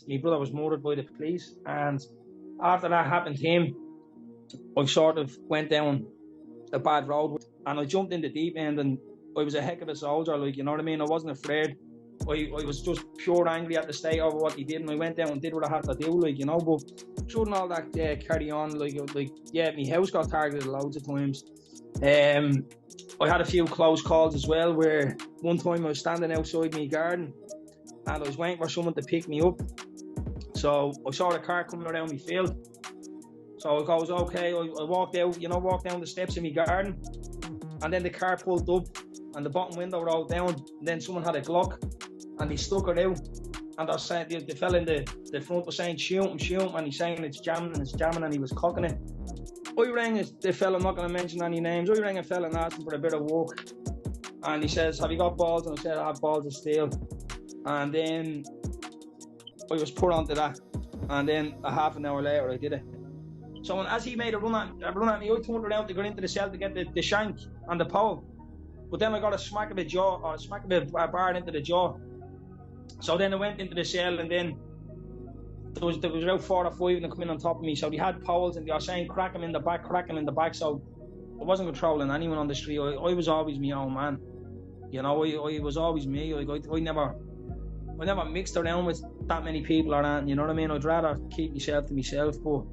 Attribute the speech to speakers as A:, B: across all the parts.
A: my brother was murdered by the police. And after that happened to him, I sort of went down a bad road, and I jumped in the deep end, and I was a heck of a soldier, like, you know what I mean? I wasn't afraid. I was just pure angry at the state over what he did, and I went down and did what I had to do, like, you know. But shouldn't all that carry on, like, yeah, my house got targeted loads of times. I had a few close calls as well, where one time I was standing outside my garden and I was waiting for someone to pick me up. So I saw the car coming around my field. So I goes, okay, I walked out, you know, walked down the steps in my garden, and then the car pulled up and the bottom window rolled down, and then someone had a Glock and he stuck it out, and I was saying, the fella in the front was saying, shoot him, and he's saying it's jamming, and he was cocking it. I rang the fella, I'm not going to mention any names, I rang a fella and asked him for a bit of work, and he says, have you got balls? And I said, I have balls of steel. And then I was put onto that, and then a half an hour later I did it. So as he made a run at me, I turned around to go into the cell to get the shank and the pole, but then I got a smack of a bar into the jaw. So then I went into the cell, and then there was about 4 or 5 of them coming on top of me. So they had poles, and they were saying crack him in the back. So I wasn't controlling anyone on the street. I was always my own man. You know, I was always me. I never mixed around with that many people or that. You know what I mean? I'd rather keep myself to myself. But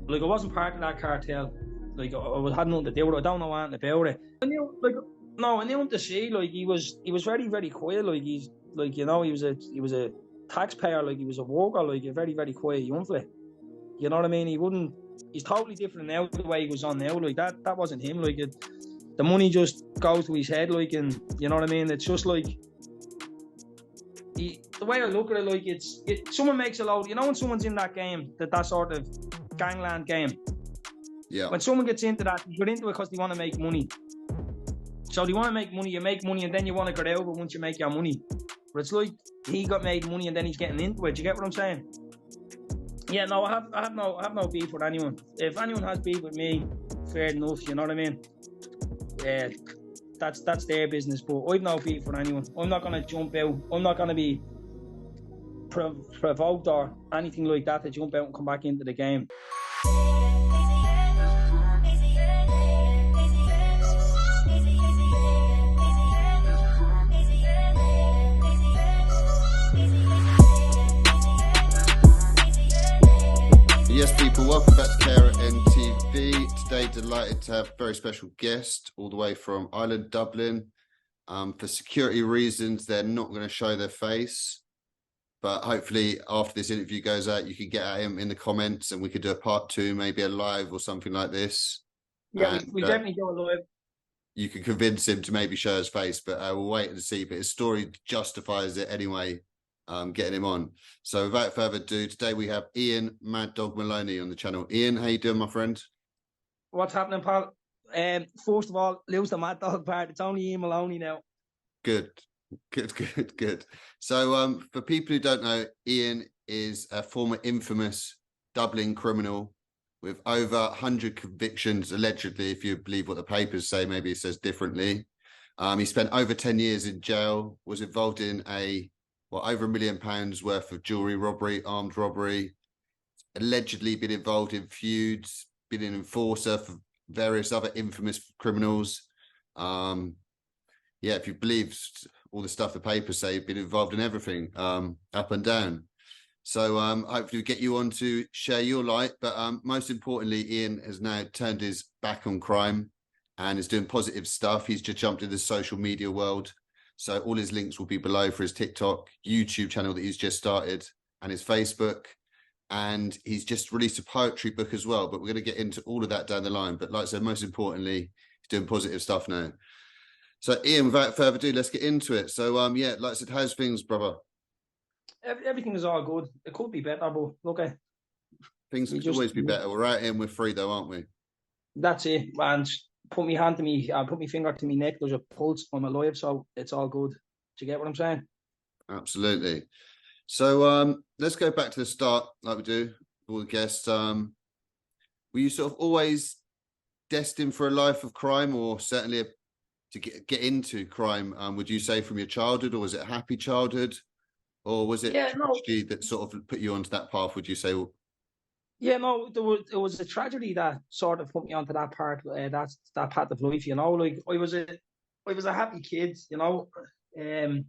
A: like, I wasn't part of that cartel. Like, I had nothing to do with it. I don't know anything about it. I knew him to see. Like, he was very, very quiet. Like, he's like, you know, he was a taxpayer. Like, he was a worker. Like, a very, very quiet young fella. You know what I mean? He's totally different now the way he was on now. Like, that wasn't him. Like, the money just goes to his head. Like, and you know what I mean? It's just like, the way I look at it, like, someone makes a load. You know, when someone's in that game, that sort of gangland game.
B: Yeah.
A: When someone gets into that, you get into it because they want to make money. So they want to make money, you make money, and then you want to get out of it once you make your money. But it's like he got made money and then he's getting into it. Do you get what I'm saying? Yeah, no, I have no beef with anyone. If anyone has beef with me, fair enough. You know what I mean? Yeah, that's their business. But I've no beef with anyone. I'm not gonna jump out. I'm not gonna be provoked or anything like that to jump out and come back into the game.
B: Yes, people, welcome back to KRNTV. Today, delighted to have a very special guest all the way from Ireland, Dublin. For security reasons, they're not going to show their face, but hopefully after this interview goes out, you can get at him in the comments and we could do a part 2, maybe a live or something like this.
A: Yeah, we'll definitely do a live.
B: You can convince him to maybe show his face, but we'll wait and see. But his story justifies it anyway. Getting him on. So without further ado, today we have Ian Mad Dog Maloney on the channel. Ian, how you doing, my friend?
A: What's happening, pal? First of all, lose the Mad Dog part. It's only Ian Maloney now.
B: Good. So for people who don't know, Ian is a former infamous Dublin criminal with over 100 convictions, allegedly, if you believe what the papers say. Maybe it says differently. He spent over 10 years in jail, was involved in over £1 million worth of jewellery robbery, armed robbery, allegedly been involved in feuds, been an enforcer for various other infamous criminals. If you believe all the stuff the papers say, been involved in everything, up and down. So hopefully we'll get you on to share your light. But most importantly, Ian has now turned his back on crime and is doing positive stuff. He's just jumped into the social media world. So all his links will be below for his TikTok, YouTube channel that he's just started, and his Facebook. And he's just released a poetry book as well. But we're going to get into all of that down the line. But like I said, most importantly, he's doing positive stuff now. So Ian, without further ado, let's get into it. So like I said, how's things, brother?
A: Everything is all good. It could be better, but look,
B: things could always be better. We're out in, we're free though, aren't we?
A: That's it. And put my finger to my neck, there's a pulse, I'm alive, so it's all good. Do you get what I'm saying?
B: Absolutely. So let's go back to the start, like we do, all the guests. Were you sort of always destined for a life of crime, or certainly to get into crime, would you say, from your childhood, or was it a happy childhood? or was it
A: Yeah, no,
B: tragedy that sort of put you onto that path? Would you say?
A: yeah, no. It was a tragedy that sort of put me onto that part, that path of life. You know, like I was a happy kid. You know, I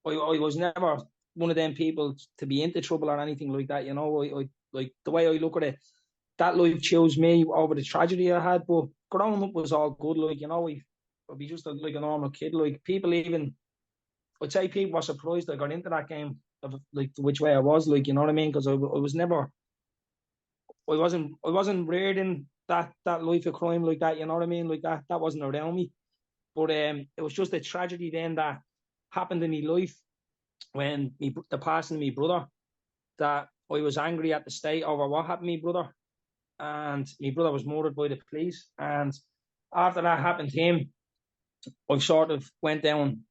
A: was never one of them people to be into trouble or anything like that. You know, I like the way I look at it, that life chose me over the tragedy I had. But growing up was all good. Like, you know, I'd be just like a normal kid. Like people even, I'd say people were surprised I got into that game of like which way I was. Like, you know what I mean? Because I was never, I wasn't reared in that life of crime like that. You know what I mean? Like that wasn't around me. But it was just a tragedy then that happened in my life when the passing of my brother, that I was angry at the state over what happened to my brother, and my brother was murdered by the police. And after that happened to him, I sort of went down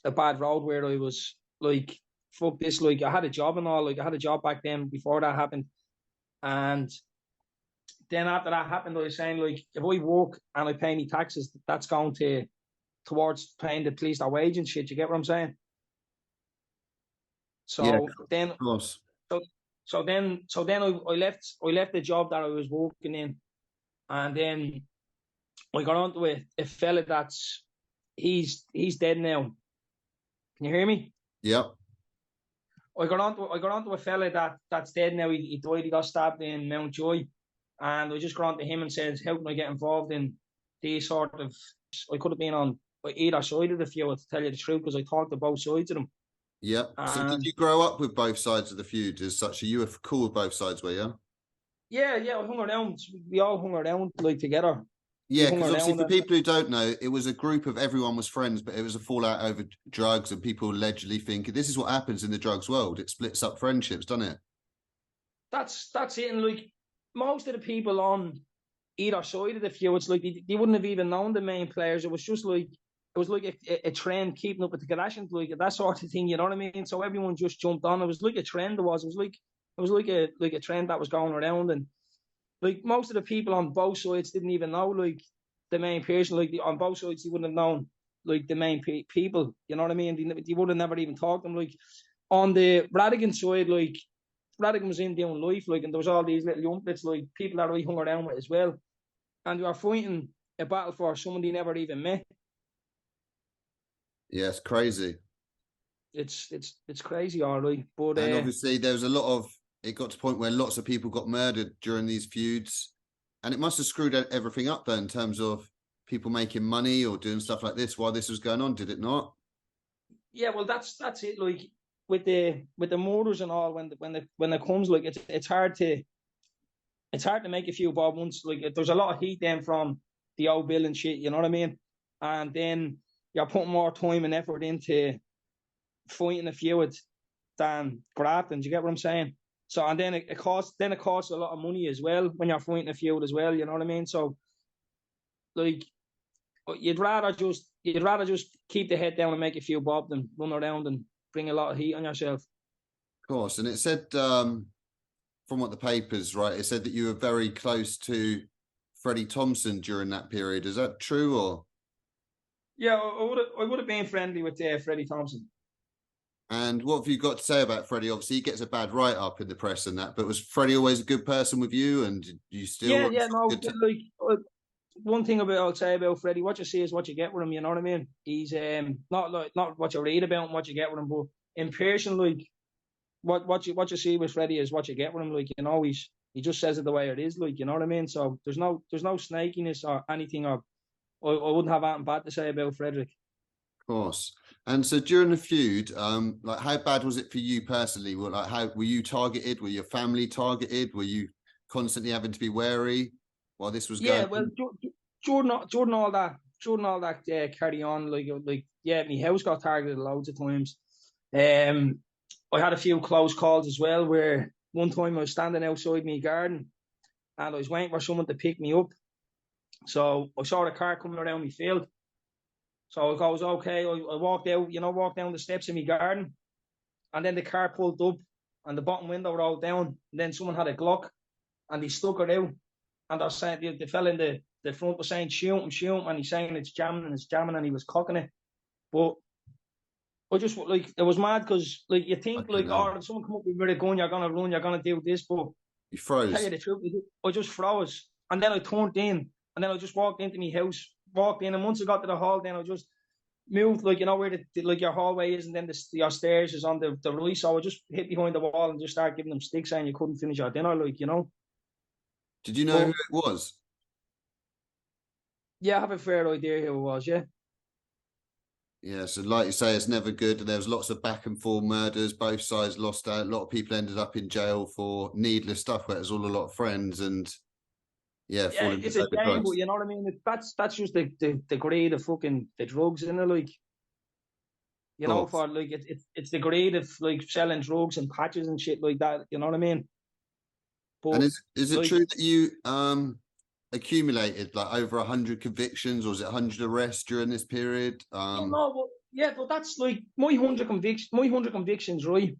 A: a bad road where I was like, fuck this, like I had a job and all, like I had a job back then before that happened. And then after that happened, I was saying, like, if I work and I pay my taxes, that's going towards paying the police their wage and shit. You get what I'm saying?
B: Yeah,
A: So then
B: of course.
A: so I left the job that I was working in, and then I got onto a fella that's he's dead now. Can you hear me?
B: Yep.
A: I got onto a fella that's dead now. He died. He got stabbed in Mountjoy, and I just got onto him and said, "How can I get involved in these sort of?" I could have been on either side of the feud, to tell you the truth, because I talked to both sides of them.
B: Yep. So did
A: And
B: you grow up with both sides of the feud as such? Are you cool with both sides, were you?
A: yeah, I hung around. We all hung around like together. We
B: Yeah,
A: hung
B: because obviously
A: around.
B: for people who don't know, it was a group of everyone was friends, but it was a fallout over drugs and people allegedly think this is what happens in the drugs world. It splits up friendships, doesn't it?
A: That's it. And like most of the people on either side of the feud, it's like they wouldn't have even known the main players. It was just like a trend keeping up with the Kardashians, like that sort of thing. You know what I mean? So everyone just jumped on. It was like a trend. It was like a trend that was going around, and like most of the people on both sides didn't even know like the main person. Like on both sides, you wouldn't have known like the main people. You know what I mean? They would have never even talked to them. Like on the Radigan side, like Radigan was in doing life, like, and there was all these little yumpets, like people that I hung around with as well, and they were fighting a battle for someone they never even met.
B: Yeah, it's crazy.
A: It's crazy, all right. But
B: And obviously there was a lot of it got to a point where lots of people got murdered during these feuds. And it must have screwed everything up though in terms of people making money or doing stuff like this while this was going on, did it not?
A: yeah, well, that's it. Like with the murders and all, when it comes, like it's hard to make a few bob once. Like there's a lot of heat then from the old bill and shit. You know what I mean? And then you're putting more time and effort into fighting a feud than grafting. Do you get what I'm saying? So and then it costs a lot of money as well when you're fighting a feud as well. You know what I mean? So like you'd rather just keep the head down and make a few bob than run around and bring a lot of heat on yourself.
B: Of course. And it said from what the papers, right, it said that you were very close to Freddie Thompson during that period. Is that true or?
A: Yeah, I would have been friendly with Freddie Thompson.
B: And what have you got to say about Freddie? Obviously, he gets a bad write up in the press and that, but was Freddie always a good person with you? And you still
A: No,
B: good to...
A: like one thing I'll say about Freddie, what you see is what you get with him. You know what I mean? He's not what you read about and what you get with him, but in person, like what you see with Freddie is what you get with him. Like, you know, he just says it the way it is. Like, you know what I mean? So there's no snakiness or anything. Or I wouldn't have anything bad to say about Frederick.
B: Of course. And so during the feud, like how bad was it for you personally? How were you targeted? Were your family targeted? Were you constantly having to be wary while this was
A: Yeah,
B: going
A: well,
B: on?
A: Jordan, all that carry on. Like yeah, my house got targeted loads of times. I had a few close calls as well. Where one time I was standing outside my garden and I was waiting for someone to pick me up. So I saw the car coming around my field. So I goes, okay. I walked out, walked down the steps in my garden, and then the car pulled up, and the bottom window rolled down. And then someone had a Glock, and he stuck it out. And I was saying, the fella in the front was saying, shoot him, and he's saying it's jamming, and he was cocking it. But I just like it was mad because like you think
B: Fucking
A: like,
B: hell.
A: oh, if someone come up with a gun, you're gonna run, you're gonna do this, but
B: You
A: tell you
B: froze.
A: the truth, I just froze, and then I turned in, and then I just walked into my house, walked in, and once I got to the hall, then I just moved, like, you know where the like your hallway is, and then your stairs is on the right, so I just hit behind the wall and just started giving them sticks, saying you couldn't finish your dinner, like, you know.
B: Did you know who
A: But
B: it was?
A: yeah, I have a fair idea who it was. Yeah,
B: Yeah, so like you say, it's never good. There was lots of back and forth murders. Both sides lost out. A lot of people ended up in jail for needless stuff where it was all a lot of friends and yeah,
A: yeah,
B: falling
A: it's a
B: over
A: shame, but
B: drugs.
A: you know what I mean. That's just the grade of fucking the drugs, in it, like, you
B: Of
A: know,
B: course.
A: for like it's the grade of like selling drugs and patches and shit like that. You know what I mean?
B: And
A: But
B: is it
A: like,
B: true that you accumulated like over 100 convictions, or was it 100 arrests during this period?
A: yeah, no, but that's like my 100 convictions, right?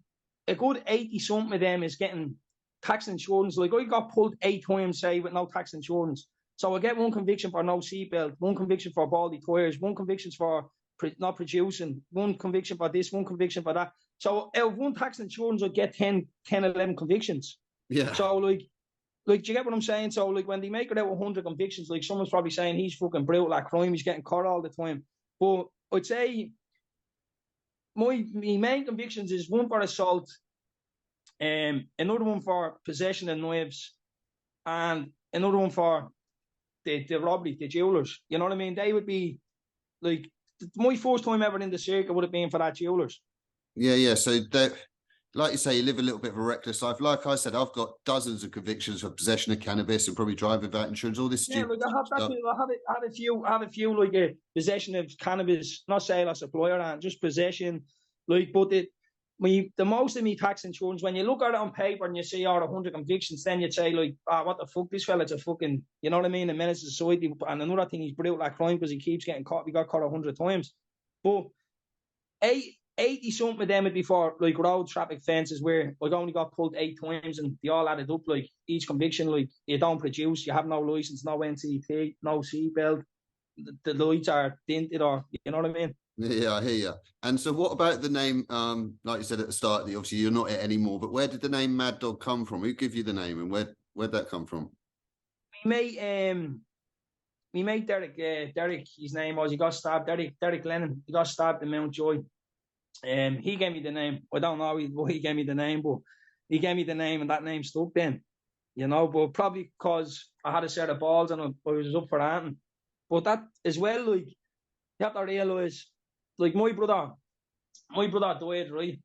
A: A good 80 something of them is getting tax insurance. Like I got pulled 8 times, say, with no tax insurance. So I get one conviction for no seatbelt, one conviction for baldy tires, one conviction for not producing, one conviction for this, one conviction for that. So out of one tax insurance, I get 11 convictions.
B: Yeah.
A: So like, do you get what I'm saying? So like when they make it out 100 convictions, like someone's probably saying he's fucking brutal at crime, he's getting caught all the time. But I'd say my main convictions is one for assault, another one for possession of knives, and another one for the robbery, the jewellers. You know what I mean? They would be like my first time ever in the circuit would have been for that jewellers.
B: Yeah, yeah. So that, like you say, you live a little bit of a reckless life. Like I said, I've got dozens of convictions for possession of cannabis and probably driving without insurance, all this
A: Yeah,
B: stupid
A: like I have that.
B: stuff.
A: I have a few like a possession of cannabis, not sale or supplier, and just possession. Like, but the most of me tax insurance. When you look at it on paper and you see all 100 convictions, then you'd say like, ah, what the fuck, this fella's a fucking, you know what I mean, a menace to society. And another thing, he's brutal at crime because he keeps getting caught. We got caught 100 times, but 80 something of them would be for like road traffic fences where like I only got pulled 8 times and they all added up, like each conviction, like you don't produce, you have no license, no NCT, no seatbelt, the lights are tinted, or you know what I mean?
B: Yeah, I hear you. And so what about the name, like you said at the start, that obviously you're not it anymore, but where did the name Mad Dog come from? Who gave you the name and where'd that come from?
A: We mate we mate Derek, his name was, he got stabbed, Derek Lennon, he got stabbed in Mountjoy. He gave me the name. I don't know why he gave me the name, but he gave me the name and that name stuck then. You know, but probably because I had a set of balls and I was up for hunting. But that as well, like, you have to realise, like, my brother died, right?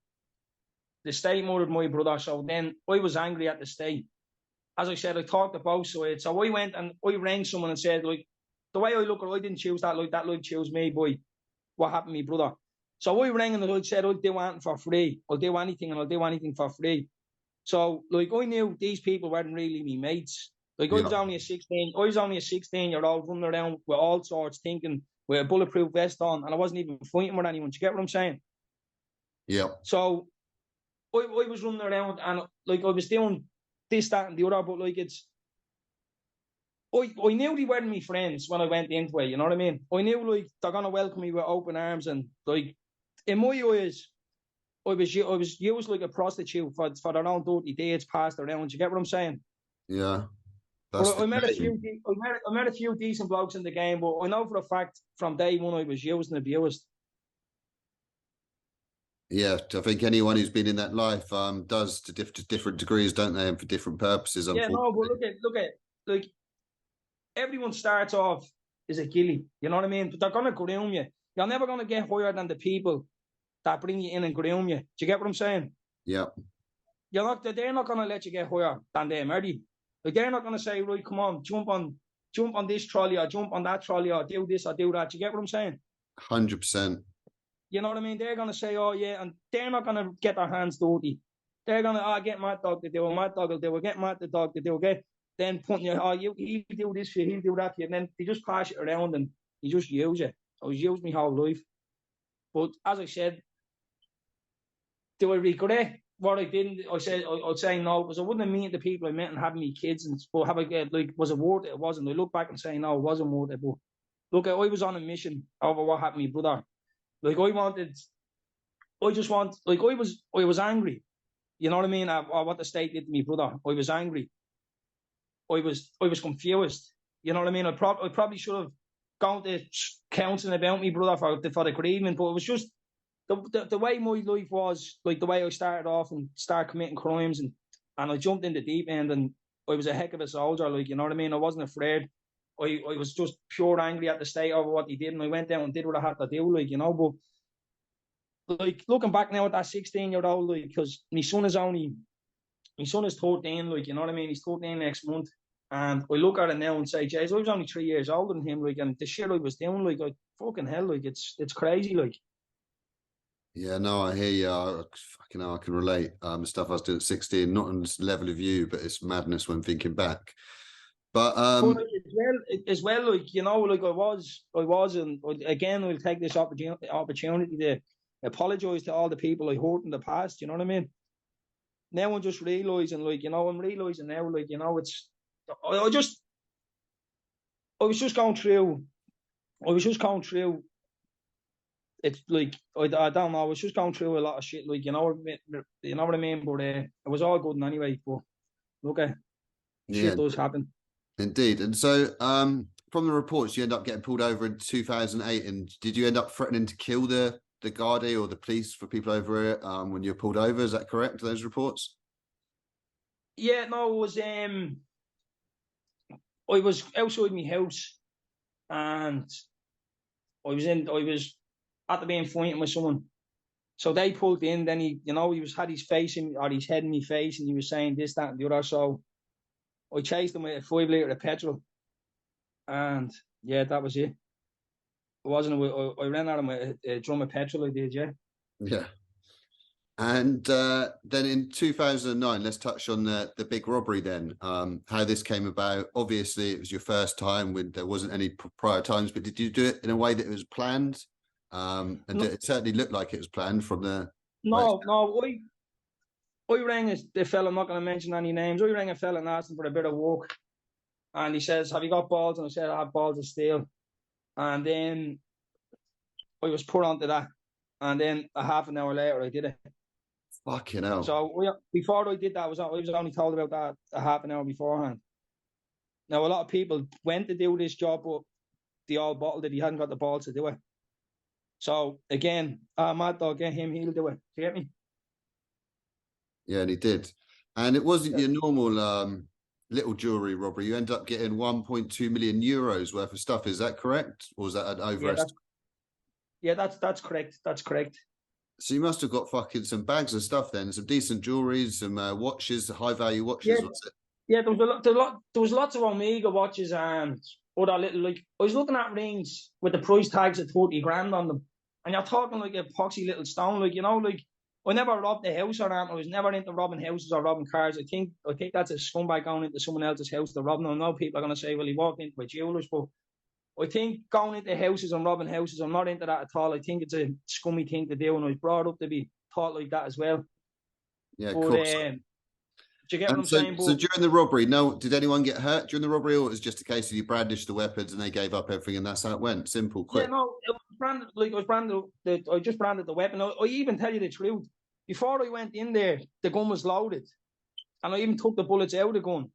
A: The state murdered my brother, so then I was angry at the state. As I said, I talked to both sides. So I went and I rang someone and said, like, the way I look at it, I didn't choose that, like, that life chose me, boy. What happened to my brother? So I rang and I said, I'll do anything for free. I'll do anything and I'll do anything for free. So, like, I knew these people weren't really me mates. Like, I
B: Yeah.
A: was only a 16-year-old running around with all sorts, thinking with a bulletproof vest on, and I wasn't even fighting with anyone. Do you get what I'm saying?
B: Yeah.
A: So, I was running around and, like, I was doing this, that, and the other, but, like, I knew they weren't my friends when I went into it, you know what I mean? I knew, like, they're going to welcome me with open arms, and, like, in my eyes, I was used like a prostitute for their own dirty deeds passed around. You get what I'm saying?
B: Yeah. That's
A: But
B: the
A: I met a
B: game.
A: few I met a few decent blokes in the game, but I know for a fact from day one I was used and abused.
B: Yeah, I think anyone who's been in that life does to different degrees, don't they? And for different purposes,
A: Yeah, no, but
B: unfortunately.
A: look at like everyone starts off as a gilly, you know what I mean? But they're gonna groom you. You're never gonna get higher than the people that bring you in and groom you. Do you get what I'm saying?
B: Yeah.
A: They're not gonna let you get higher than them, are they? Like they're not gonna say, right, come on, jump on this trolley or jump on that trolley or do this or do that. Do you get what I'm saying?
B: 100%.
A: You know what I mean? They're gonna say, oh yeah, and they're not gonna get their hands dirty. They're gonna, get Mad Dog to do it, Mad Dog will do it, get Mad the Dog to do it, then putting you, he'll do this for you, he'll do that for you, and then they just pass it around and you just use it. I was used my whole life. But as I said, do I regret what I didn't? I'd say no, because I wouldn't have met the people I met and having me kids and but have I like was it worth it? It wasn't. I look back and say no, it wasn't worth it. But look, I was on a mission over what happened to my brother. Like I wanted I just want, like, I was angry. You know what I mean? At what the state did to me brother. I was angry. I was confused. You know what I mean? I probably should have gone to counselling about me brother for the grieving, but it was just the way my life was, like the way I started off and started committing crimes, and I jumped in the deep end, and I was a heck of a soldier, like, you know what I mean? I wasn't afraid. I was just pure angry at the state over what he did, and I went down and did what I had to do, like, you know. But like looking back now at that 16-year-old, like, because my son is 13, like, you know what I mean? He's 13 next month. And I look at it now and say, Jays, I was only 3 years older than him, like, and the shit I was doing, like, fucking hell, like, it's crazy, like.
B: Yeah, no, I hear you. Fucking hell, I can relate. The stuff I was doing at 16, not on this level of you, but it's madness when thinking back. But
A: like, as well, like, you know, like I was, and again, I'll take this opportunity to apologise to all the people I hurt in the past. You know what I mean? Now I'm just realising, like, you know, I'm realising now, like, you know, it's, I was just going through, it's like, I don't know, I was just going through a lot of shit, like, you know what I mean? But it was all good anyway, but okay, shit does happen.
B: Indeed. And so from the reports, you end up getting pulled over in 2008. And did you end up threatening to kill the Gardaí or the police for people over it when you were pulled over? Is that correct, those reports?
A: Yeah, no, it was I was outside my house, and I was at the being fighting with someone. So they pulled in, then he, you know, had his face in, or his head in my face, and he was saying this, that, and the other. So I chased him with a 5 litre of petrol, and yeah, that was it. It wasn't. I ran at him with a drum of petrol. I did, yeah.
B: Yeah. And then in 2009, let's touch on the big robbery then, how this came about. Obviously, it was your first time when there wasn't any prior times, but did you do it in a way that it was planned? And it certainly looked like it was planned from the...
A: No, I rang the fella, I'm not going to mention any names. I rang a fella and asked him for a bit of work. And he says, have you got balls? And I said, I have balls of steel. And then I was put onto that. And then a half an hour later, I did it.
B: Fucking hell.
A: So before I did that, I was only told about that a half an hour beforehand. Now, a lot of people went to do this job, but they all bottled it. He hadn't got the balls to do it. So, again, Mad Dog, get him, he'll do it. Do you get me?
B: Yeah, and he did. And it wasn't your normal little jewellery robbery. You end up getting 1.2 million euros worth of stuff. Is that correct? Or was that an overestimate?
A: Yeah, that's correct. That's correct.
B: So you must have got fucking some bags of stuff then, some decent jewelry, some watches, high value watches.
A: Yeah, what's it? Yeah, there was lots of Omega watches and other little, like, I was looking at rings with the price tags at 40 grand on them, and you're talking like a poxy little stone, like, you know, like, I never robbed a house or anything. I was never into robbing houses or robbing cars. I think that's a scumbag going into someone else's house to rob them. I know people are going to say, well, he walked into a jeweller's, but I think going into houses and robbing houses, I'm not into that at all. I think it's a scummy thing to do, and I was brought up to be taught like that as well.
B: Yeah, of course.
A: Do you get what I'm saying?
B: So during the robbery, did anyone get hurt during the robbery, or it was just a case of you brandished the weapons and they gave up everything and that's how it went? Simple, quick.
A: Yeah, no, it was branded, like, I just branded the weapon. I even tell you the truth. Before I went in there, the gun was loaded, and I even took the bullets out of the gun.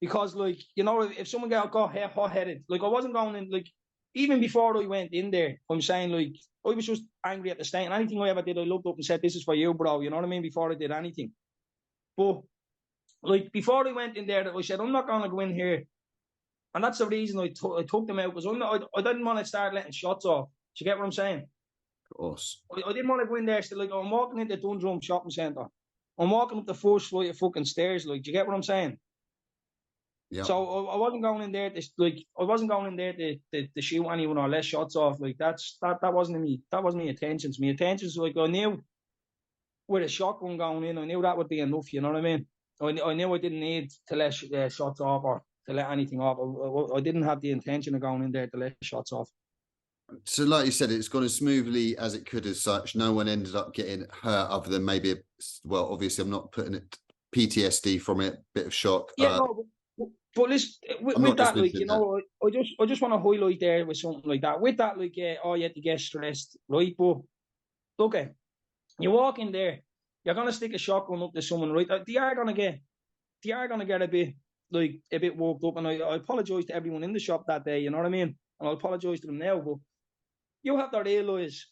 A: Because, like, you know, if someone got hot-headed, like, I wasn't going in, like, even before I went in there, I'm saying, like, I was just angry at the state, and anything I ever did, I looked up and said, this is for you, bro, you know what I mean, before I did anything. But, like, before I went in there, I said, I'm not going to go in here, and that's the reason I took them out, because I didn't want to start letting shots off. Do you get what I'm saying?
B: Of course.
A: I didn't want to go in there, still, like, I'm walking into Dundrum Shopping Centre. I'm walking up the first flight of fucking stairs, like, do you get what I'm saying? Yeah. So I wasn't going in there to shoot anyone or let shots off. Like, that wasn't me. That wasn't my intentions. My intentions, like, I knew with a shotgun going in, I knew that would be enough. You know what I mean? I knew I didn't need to let shots off or to let anything off. I didn't have the intention of going in there to let shots off.
B: So, like you said, it's gone as smoothly as it could. As such, no one ended up getting hurt, other than maybe, well, obviously, I'm not putting it PTSD from it, bit of shock.
A: Yeah, no. But listen, with that, like, you know, I just want to highlight there with something like that. With that, like, you had to get stressed, right? But, okay, You walk in there, you're gonna stick a shotgun up to someone, right? They are gonna get a bit worked up, and I apologise to everyone in the shop that day. You know what I mean? And I apologise to them now, but you have to realise,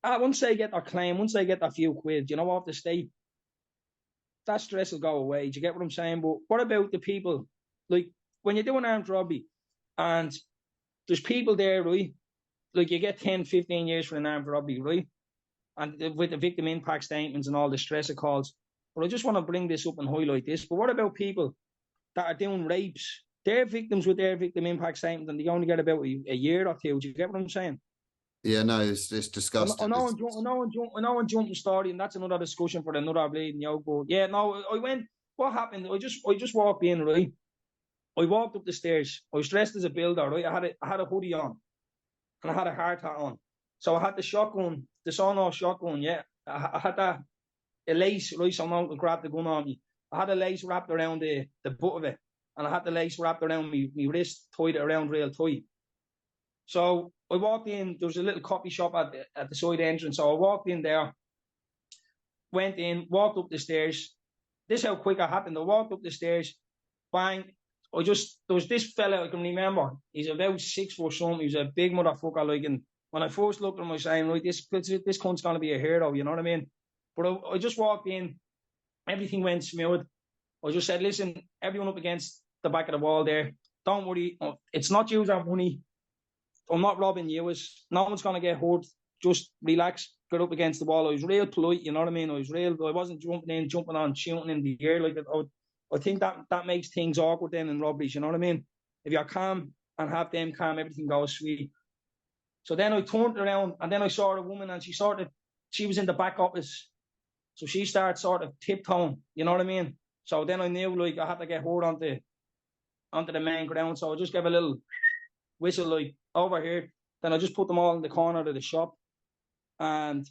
A: once they get their claim, once they get their few quid, you know, off the state, that stress will go away. Do you get what I'm saying? But what about the people, like, when you're doing armed robbery and there's people there, right? Like, you get 10, 15 years for an armed robbery, right? And with the victim impact statements and all the stress it calls. But I just want to bring this up and highlight this. But what about people that are doing rapes? They're victims with their victim impact statement and they only get about a year or two. Do you get what I'm saying?
B: Yeah, no, it's disgusting.
A: I know I'm jumping story, and that's another discussion for another bleeding yoke. But yeah, no, I went. What happened? I just walked in, right? I walked up the stairs. I was dressed as a builder, right? I had a hoodie on, and I had a hard hat on. So I had the shotgun, the sawn-off shotgun. Yeah, I had a lace, right? So no one could grab the gun on me. I had a lace wrapped around the butt of it, and I had the lace wrapped around me wrist, tied it around real tight. So I walked in, there was a little coffee shop at the side entrance. So I walked in there, went in, walked up the stairs. This is how quick it happened. I walked up the stairs, bang. There was this fella I can remember. He's about 6 foot something. He's a big motherfucker. Like, and when I first looked at him, I was saying, right, this cunt's going to be a hero, you know what I mean? But I just walked in, everything went smooth. I just said, listen, everyone up against the back of the wall there. Don't worry, it's not use our money. I'm not robbing you. No one's going to get hurt. Just relax, get up against the wall. I was real polite, you know what I mean? I wasn't jumping on, shooting in the air. Like, I think that makes things awkward then in robberies, you know what I mean? If you're calm and have them calm, everything goes sweet. So then I turned around and then I saw a woman and she was in the back office. So she started sort of tiptoeing, you know what I mean? So then I knew, like, I had to get her onto the main ground. So I just gave a little whistle, like, over here. Then I just put them all in the corner of the shop. And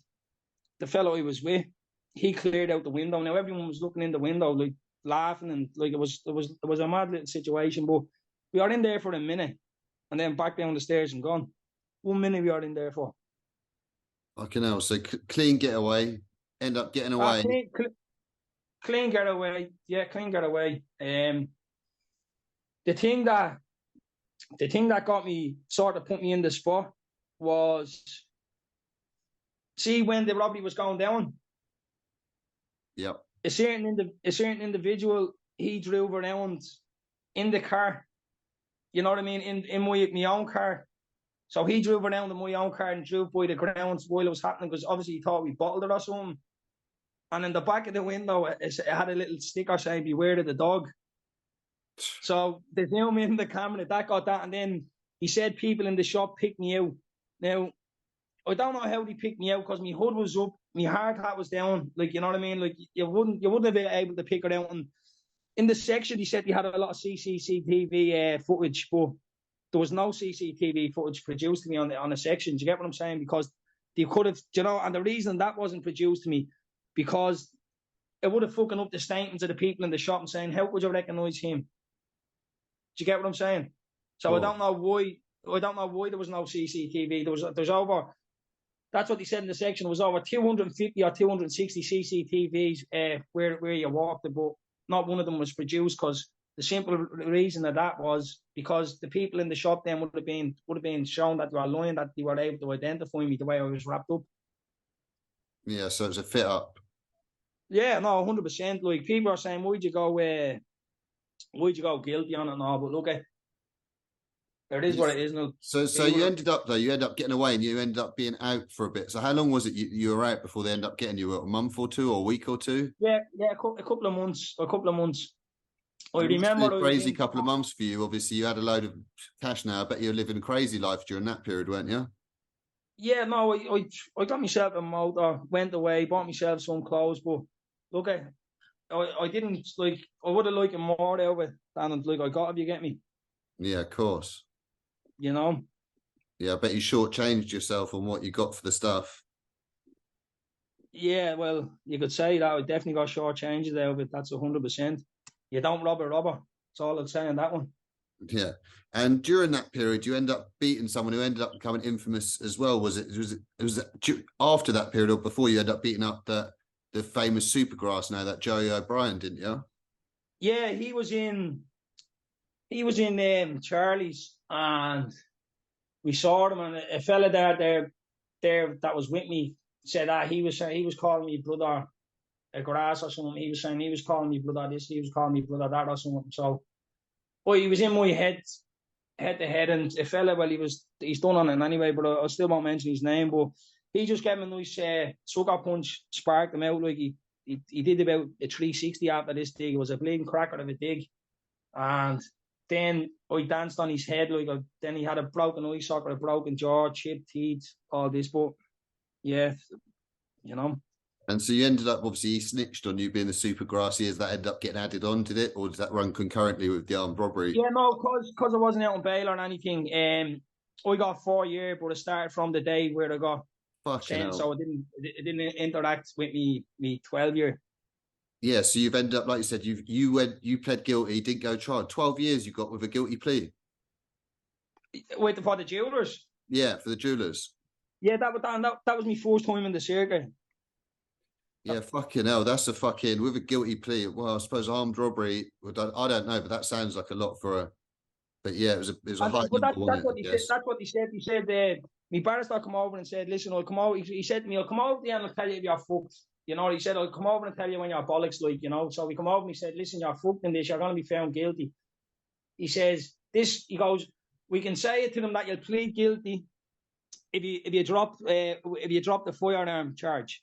A: the fellow I was with, he cleared out the window. Now everyone was looking in the window, like, laughing, and like it was a mad little situation. But we are in there for a minute and then back down the stairs and gone. 1 minute we are in there for.
B: Fucking hell. So clean getaway, end up getting away.
A: Clean getaway. Yeah, clean getaway. The thing that got me, sort of put me in the spot, was, see, when the robbery was going down.
B: Yep.
A: A certain individual, he drove around in the car. You know what I mean? In my own car. So he drove around in my own car and drove by the grounds while it was happening, because obviously he thought we bottled it or something. And in the back of the window, it had a little sticker saying, "Beware of the dog." So they zoom in the camera, that got that, and then he said people in the shop picked me out. Now, I don't know how they picked me out, because my hood was up, my hard hat was down, like, you know what I mean? Like, you wouldn't have been able to pick it out. And in the section, he said they had a lot of CCTV footage, but there was no CCTV footage produced to me on the section. Do you get what I'm saying? Because they could have, you know, and the reason that wasn't produced to me, because it would have fucking up the statements of the people in the shop and saying, how would you recognise him? Do you get what I'm saying? So I don't know why there was no CCTV. There's over, that's what they said in the section, there was over 250 or 260 CCTVs where you walked, but not one of them was produced, because the simple reason of that was because the people in the shop then would have been shown that they were lying, that they were able to identify me the way I was wrapped up.
B: Yeah, so it was a fit up.
A: Yeah, no, 100%. Like, people are saying, why'd you go guilty on it and all? But look, it is what it is now.
B: So you ended up getting away, and you ended up being out for a bit. So how long was it you were out before they ended up getting you? A month or two, or a week or two?
A: Yeah, a couple of months. I remember
B: a crazy couple of months for you. Obviously, you had a load of cash now. I bet you were living a crazy life during that period, weren't you?
A: Yeah, no, I got myself a motor, went away, bought myself some clothes, but look, I didn't, like, I would have liked more out of it than, like, I got, if you get me.
B: Yeah, of course.
A: You know?
B: Yeah, I bet you shortchanged yourself on what you got for the stuff.
A: Yeah, well, you could say that. I definitely got short changes out of it. That's 100%. You don't rob a robber. That's all I'd say on that one.
B: Yeah. And during that period, you end up beating someone who ended up becoming infamous as well. Was it after that period or before you end up beating up the famous Supergrass now, that Joey O'Brien, didn't you?
A: Yeah, he was in Charlie's, and we saw him, and a fella there that was with me said that he was calling me brother a grass or something. He was saying he was calling me brother this, he was calling me brother that or something. So, but he was in my head to head, and a fella, well, he's done on it anyway, but I still won't mention his name. But he just gave him a nice sucker punch, sparked him out like he did about a 360 after this dig. It was a bleeding cracker of a dig, and then I danced on his head then he had a broken eye socket, a broken jaw, chipped teeth, all this. But yeah, you know.
B: And so you ended up, obviously, he snitched on you being the Supergrass. Years that ended up getting added on, did it? Or did that run concurrently with the armed robbery?
A: Yeah, no, because I wasn't out on bail or anything. I got 4 years, but it started from the day where I got sent, so it didn't interact with me 12 year.
B: Yeah, so you've ended up, like you said, you pled guilty, didn't go trial. 12 years you got with a guilty plea.
A: For the jewellers?
B: Yeah, for the jewellers.
A: Yeah, that was my first time in the circuit.
B: Yeah, fucking hell, that's a fucking, with a guilty plea. Well, I suppose armed robbery, I don't know, but that sounds like a lot for a, but yeah, it was a high number,
A: that's what he said. That's what he said. He said, my barrister come over and said, listen, I'll come over. He said to me, I'll come over there and I'll tell you if you're fucked. You know, he said, I'll come over and tell you when you're bollocks, like, you know. So we come over and he said, listen, you're fucked in this. You're going to be found guilty. He says, he goes, we can say it to them that you'll plead guilty if you drop the firearm charge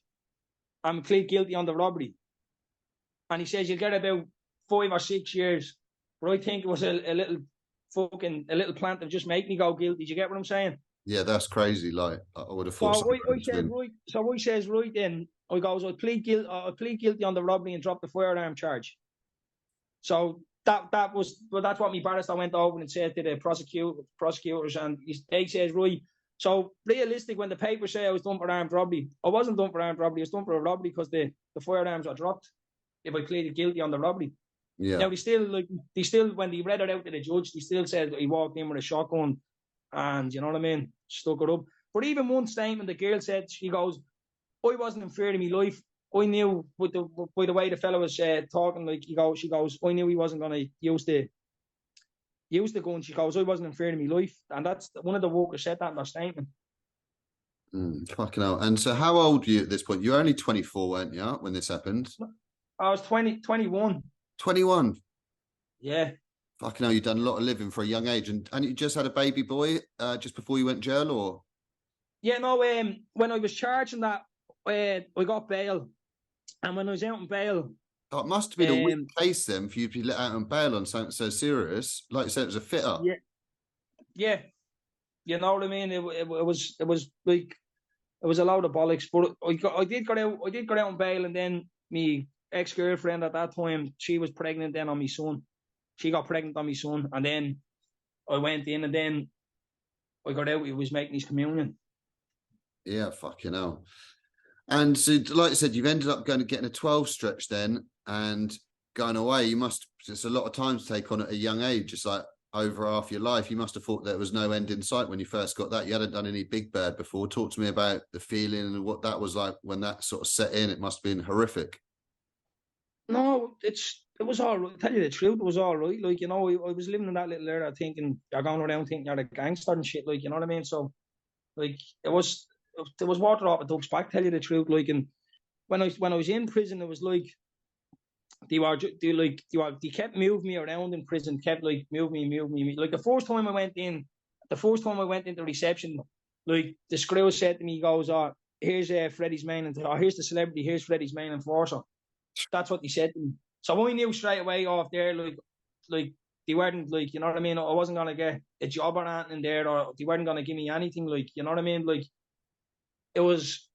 A: and plead guilty on the robbery. And he says, you'll get about 5 or 6 years. But I think it was a little plant of just make me go guilty. Do you get what I'm saying?
B: Yeah, that's crazy. Like, I would have thought.
A: So I says, right then, I goes, I'll plead guilty on the robbery and drop the firearm charge. So that's what my barrister went over and said to the prosecutors, and they says, right. So realistic, when the papers say I was done for armed robbery, I wasn't done for armed robbery. I was done for a robbery because the firearms were dropped. If I pleaded guilty on the robbery.
B: Yeah.
A: Now they still when they read it out to the judge, they still said that he walked in with a shotgun, and you know what I mean, stuck it up. But even one statement, the girl said, she goes, I wasn't in fear of my life. I knew by the way the fellow was talking, like she goes, I knew he wasn't going to use the gun. She goes, I wasn't in fear of my life, and that's one of the workers said that in their statement.
B: Fucking hell. And so how old were you at this point? You were only 24, weren't you, when this happened?
A: I was 21.
B: 21?
A: Yeah.
B: Fucking hell, you've done a lot of living for a young age. And you just had a baby boy just before you went jail, or? Yeah,
A: no, when I was charging that, I got bail. And when I was out on bail...
B: Oh, it must have been a weak case then for you to be let out on bail on something so serious. Like you said, it was a fitter.
A: Yeah. Yeah. You know what I mean? It was like, it was a load of bollocks. But I did go out on bail, and then me ex-girlfriend at that time, she was pregnant then on my son. She got pregnant on my son, and then I went in, and then I got out. He was making his communion.
B: Yeah, fucking hell. And so, like I said, you've ended up getting a 12 stretch then, and going away. It's a lot of time to take on at a young age. It's like over half your life. You must have thought there was no end in sight when you first got that. You hadn't done any Big Bird before. Talk to me about the feeling and what that was like when that sort of set in. It must have been horrific.
A: No, it was all right. Tell you the truth, it was all right. Like, you know, I was living in that little area thinking, you're going around thinking you're a gangster and shit, like, you know what I mean? So, like, it was water off a duck's back, tell you the truth. Like, and when I was in prison, it was like, they kept moving me around in prison, kept like move me. Like the first time I went into reception, like the screw said to me, he goes, "Oh, here's Freddie's main, here's the celebrity, here's Freddie's main enforcer." That's what he said to me. So I knew straight away off there, like they weren't, like, you know what I mean. I wasn't gonna get a job or anything there, or they weren't gonna give me anything, like, you know what I mean. Like, it was.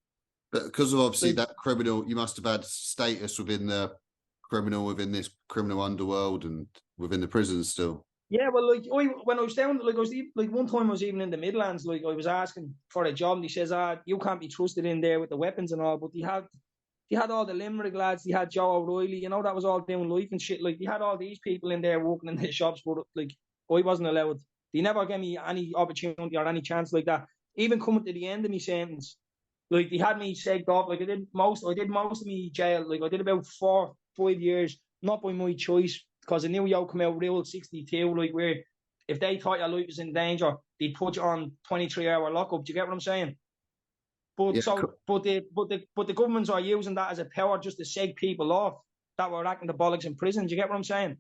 B: But because of obviously that criminal, you must have had status within the criminal, within this criminal underworld and within the prisons still.
A: Yeah, well, like, when I was down, like, one time I was even in the Midlands, like, I was asking for a job, and he says, you can't be trusted in there with the weapons and all, but they had all the Limerick lads, they had Joe O'Reilly, you know, that was all doing life and shit, like, they had all these people in there working in the shops, but, like, I wasn't allowed. They never gave me any opportunity or any chance like that. Even coming to the end of my sentence, like they had me segged off. Like I did most of me jail. Like I did about 4-5 years, not by my choice, because I knew you come out Rule 62, like where if they thought your life was in danger, they'd put you on 23-hour lockup. Do you get what I'm saying? But
B: Yeah,
A: but the governments are using that as a power just to seg people off that were acting the bollocks in prison. Do you get what I'm saying?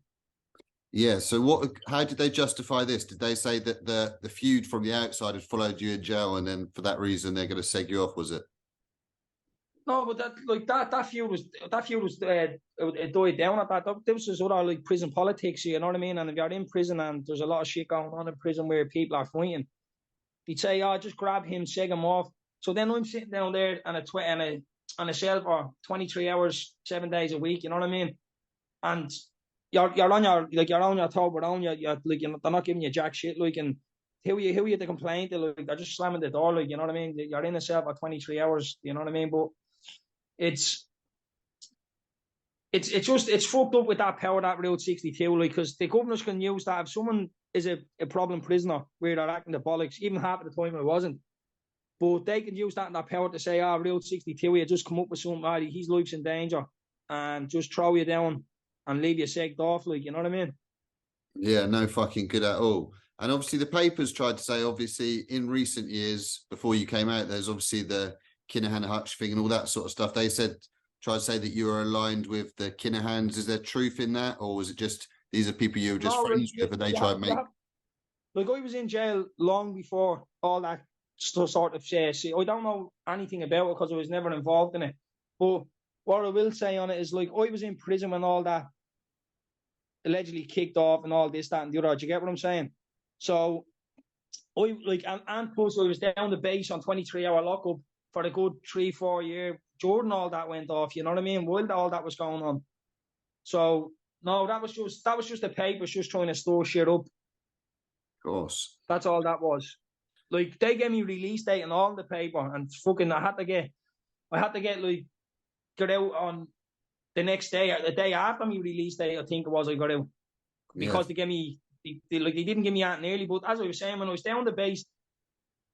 B: yeah. So how did they justify this? Did they say that the feud from the outside had followed you in jail, and then for that reason they're going to seg you off? Was it?
A: No, but that feud was it died down at that. There was this other like prison politics, you know what I mean? And if you're in prison and there's a lot of shit going on in prison where people are fighting, they'd say, "Oh, just grab him, seg him off." So then I'm sitting down there on a cell for 23 hours, 7 days a week. You know what I mean? And you're on your toe around. You're like they're not giving you jack shit. Like, and who are you to complain to? Like they're just slamming the door. Like, you know what I mean? You're in a cell for 23 hours. You know what I mean? But it's it's fucked up with that power, that Rule 62, like, because the governors can use that. If someone is a problem prisoner where they're acting the bollocks, even half of the time it wasn't, but they can use that in their power to say, Rule 62, you just come up with something, his life's in danger, and just throw you down and leave you segged off, like, you know what I mean?
B: Yeah, no fucking good at all. And obviously the papers tried to say, obviously in recent years, before you came out, there's obviously the Kinahan Hutch thing and all that sort of stuff. They tried to say that you were aligned with the Kinahans. Is there truth in that? Or was it just, these are people you were just friends with and they tried to make...
A: Like, I was in jail long before all that sort of shit. See, I don't know anything about it because I was never involved in it. But what I will say on it is, like, I was in prison when all that allegedly kicked off and all this, that, and the other. Do you get what I'm saying? So, I like, and plus I was down the base on 23-hour lockup for a good 3-4 year. Jordan, all that went off. You know what I mean? While all that was going on. So no, that was just the papers just trying to store shit up.
B: Of course.
A: That's all that was. Like, they gave me release date and all the paper, and fucking I had to get like get out on the next day, or the day after me release date, I think it was. I got out because they gave me they didn't give me out early. But as I was saying, when I was down the base,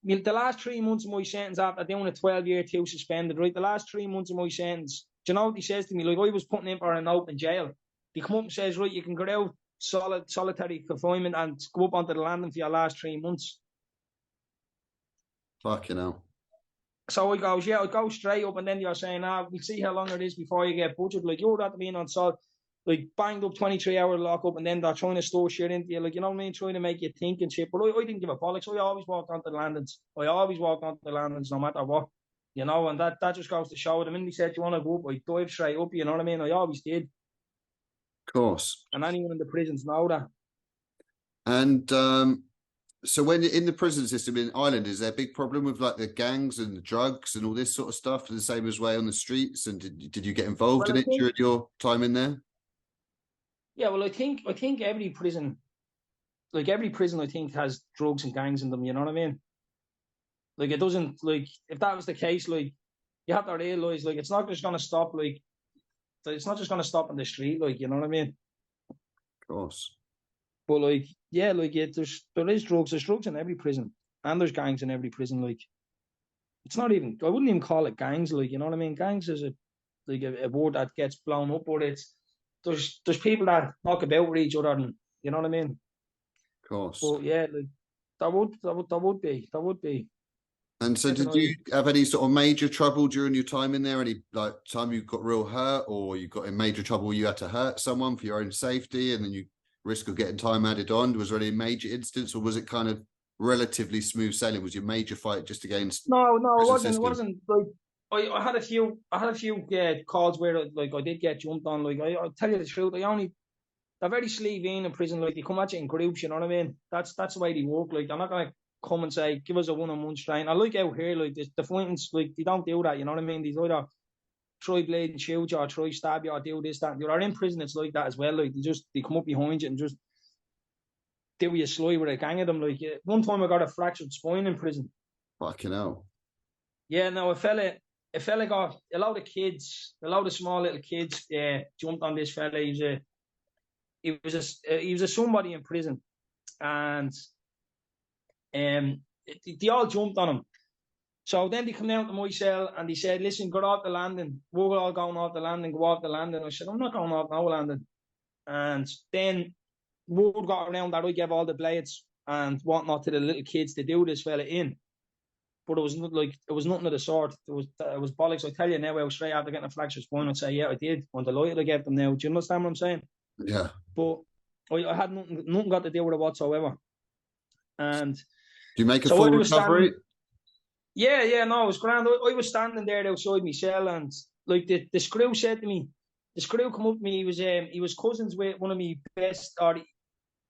A: I mean, the last 3 months of my sentence after doing a 12-year 2 suspended, right? The last 3 months of my sentence, do you know what he says to me? Like, I was putting in for an open jail. He come up and says, right, you can go out solitary confinement and go up onto the landing for your last 3 months.
B: Fucking hell.
A: So I goes, yeah, I'll go straight up, and then you're saying, we'll see how long it is before you get butchered. Like, you're at being on salt, like, banged up 23-hour lockup, and then they're trying to store shit into you, like, you know what I mean, trying to make you think and shit. But I didn't give a bollocks. I always walked onto the landings. No matter what, you know, and that just goes to show. The minute he said, you want to go up, I dive straight up, you know what I mean? I always did.
B: Of course.
A: And anyone in the prisons know that.
B: And so when you're in the prison system in Ireland, is there a big problem with like the gangs and the drugs and all this sort of stuff the same as way on the streets? And did you get involved in it during your time in there?
A: Yeah, well, I think every prison, I think, has drugs and gangs in them, you know what I mean? Like, it doesn't, like, if that was the case, like, you have to realise, like, it's not just going to stop, like, it's not just going to stop in the street, like, you know what I mean?
B: Of course.
A: But, like, yeah, like, there is drugs. There's drugs in every prison. And there's gangs in every prison, like. It's not even, I wouldn't even call it gangs, like, you know what I mean? Gangs is a word that gets blown up, but there's people that talk about with each other, and, you know what I mean?
B: Of course.
A: But, yeah, like, there would be.
B: And so did you have any sort of major trouble during your time in there? Any like time you got real hurt, or you got in major trouble where you had to hurt someone for your own safety and then you risk of getting time added on? Was there any major instance, or was it kind of relatively smooth sailing? Was your major fight just against...
A: No, it wasn't. It wasn't like I had a few calls where, like, I did get jumped on. Like, I'll tell you the truth, they're very sleevey in prison. Like, they come at you in groups, you know what I mean? That's the way they work. Like, they're not gonna come and say, give us a one-on-one strain. I like out here, like, the fightings, like, they don't do that, you know what I mean? These either try blade and shoot you or try stab you or do this, that, and you're in prison, it's like that as well. Like, they come up behind you and just do you sly with a gang of them. Like, one time I got a fractured spine in prison.
B: Fucking hell.
A: Yeah, no, a fella got a lot of small little kids jumped on this fella. He was a somebody in prison, and they all jumped on him. So then they come down to my cell and they said, listen, go off the landing. We're all going off the landing, go off the landing. I said, I'm not going off no landing. And then word got around that I gave all the blades and whatnot to the little kids to do this fella in. But it was not like, it was nothing of the sort. It was bollocks. I tell you now, I was straight after getting a fractured spine, I'd say, yeah, I did. I'm delighted I gave them now. Do you understand what I'm saying?
B: Yeah.
A: But I had nothing got to do with it whatsoever. And
B: do you make a full recovery?
A: No, it was grand. I was standing there outside my cell, and like the screw said to me, the screw come up to me. He was cousins with one of my best, or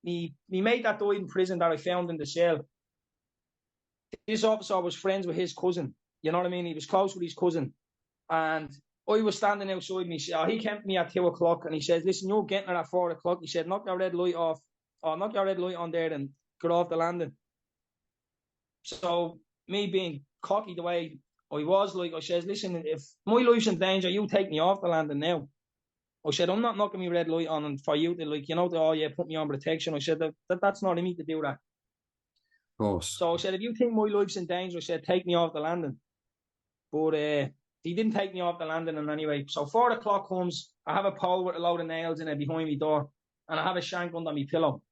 A: me mate that died in prison that I found in the cell. This officer was friends with his cousin. You know what I mean? He was close with his cousin, and I was standing outside me. He came to me at 2 o'clock, and he says, "Listen, you're getting it at 4 o'clock." He said, "Knock your red light off, or knock your red light on there, and get off the landing." So me being cocky the way I was, like, I says, listen, if my life's in danger, you take me off the landing now. I said, I'm not knocking my red light on and for you to, like, put me on protection. I said, that's not in me to do that.
B: Of course.
A: So I said, if you think my life's in danger, I said, take me off the landing. But he didn't take me off the landing in any way. So 4 o'clock comes, I have a pole with a load of nails in it behind my door, and I have a shank under my pillow.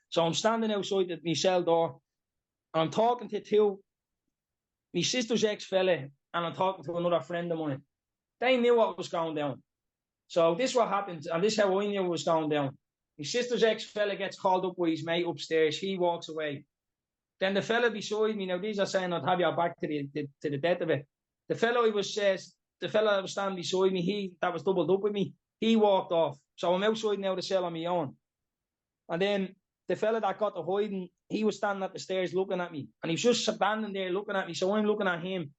A: So I'm standing outside my cell door, and I'm talking to my sister's ex-fella, and I'm talking to another friend of mine. They knew what was going down. So this is what happened, and this is how I knew what was going down. My sister's ex-fella gets called up by his mate upstairs. He walks away. Then the fella beside me, now these are saying I'd have your back to the death of it. The fella that was standing beside me, that was doubled up with me, he walked off. So I'm outside now the cell on my own. And then the fella that got the hiding, he was standing at the stairs looking at me. And he was just standing there looking at me. So I'm looking at him.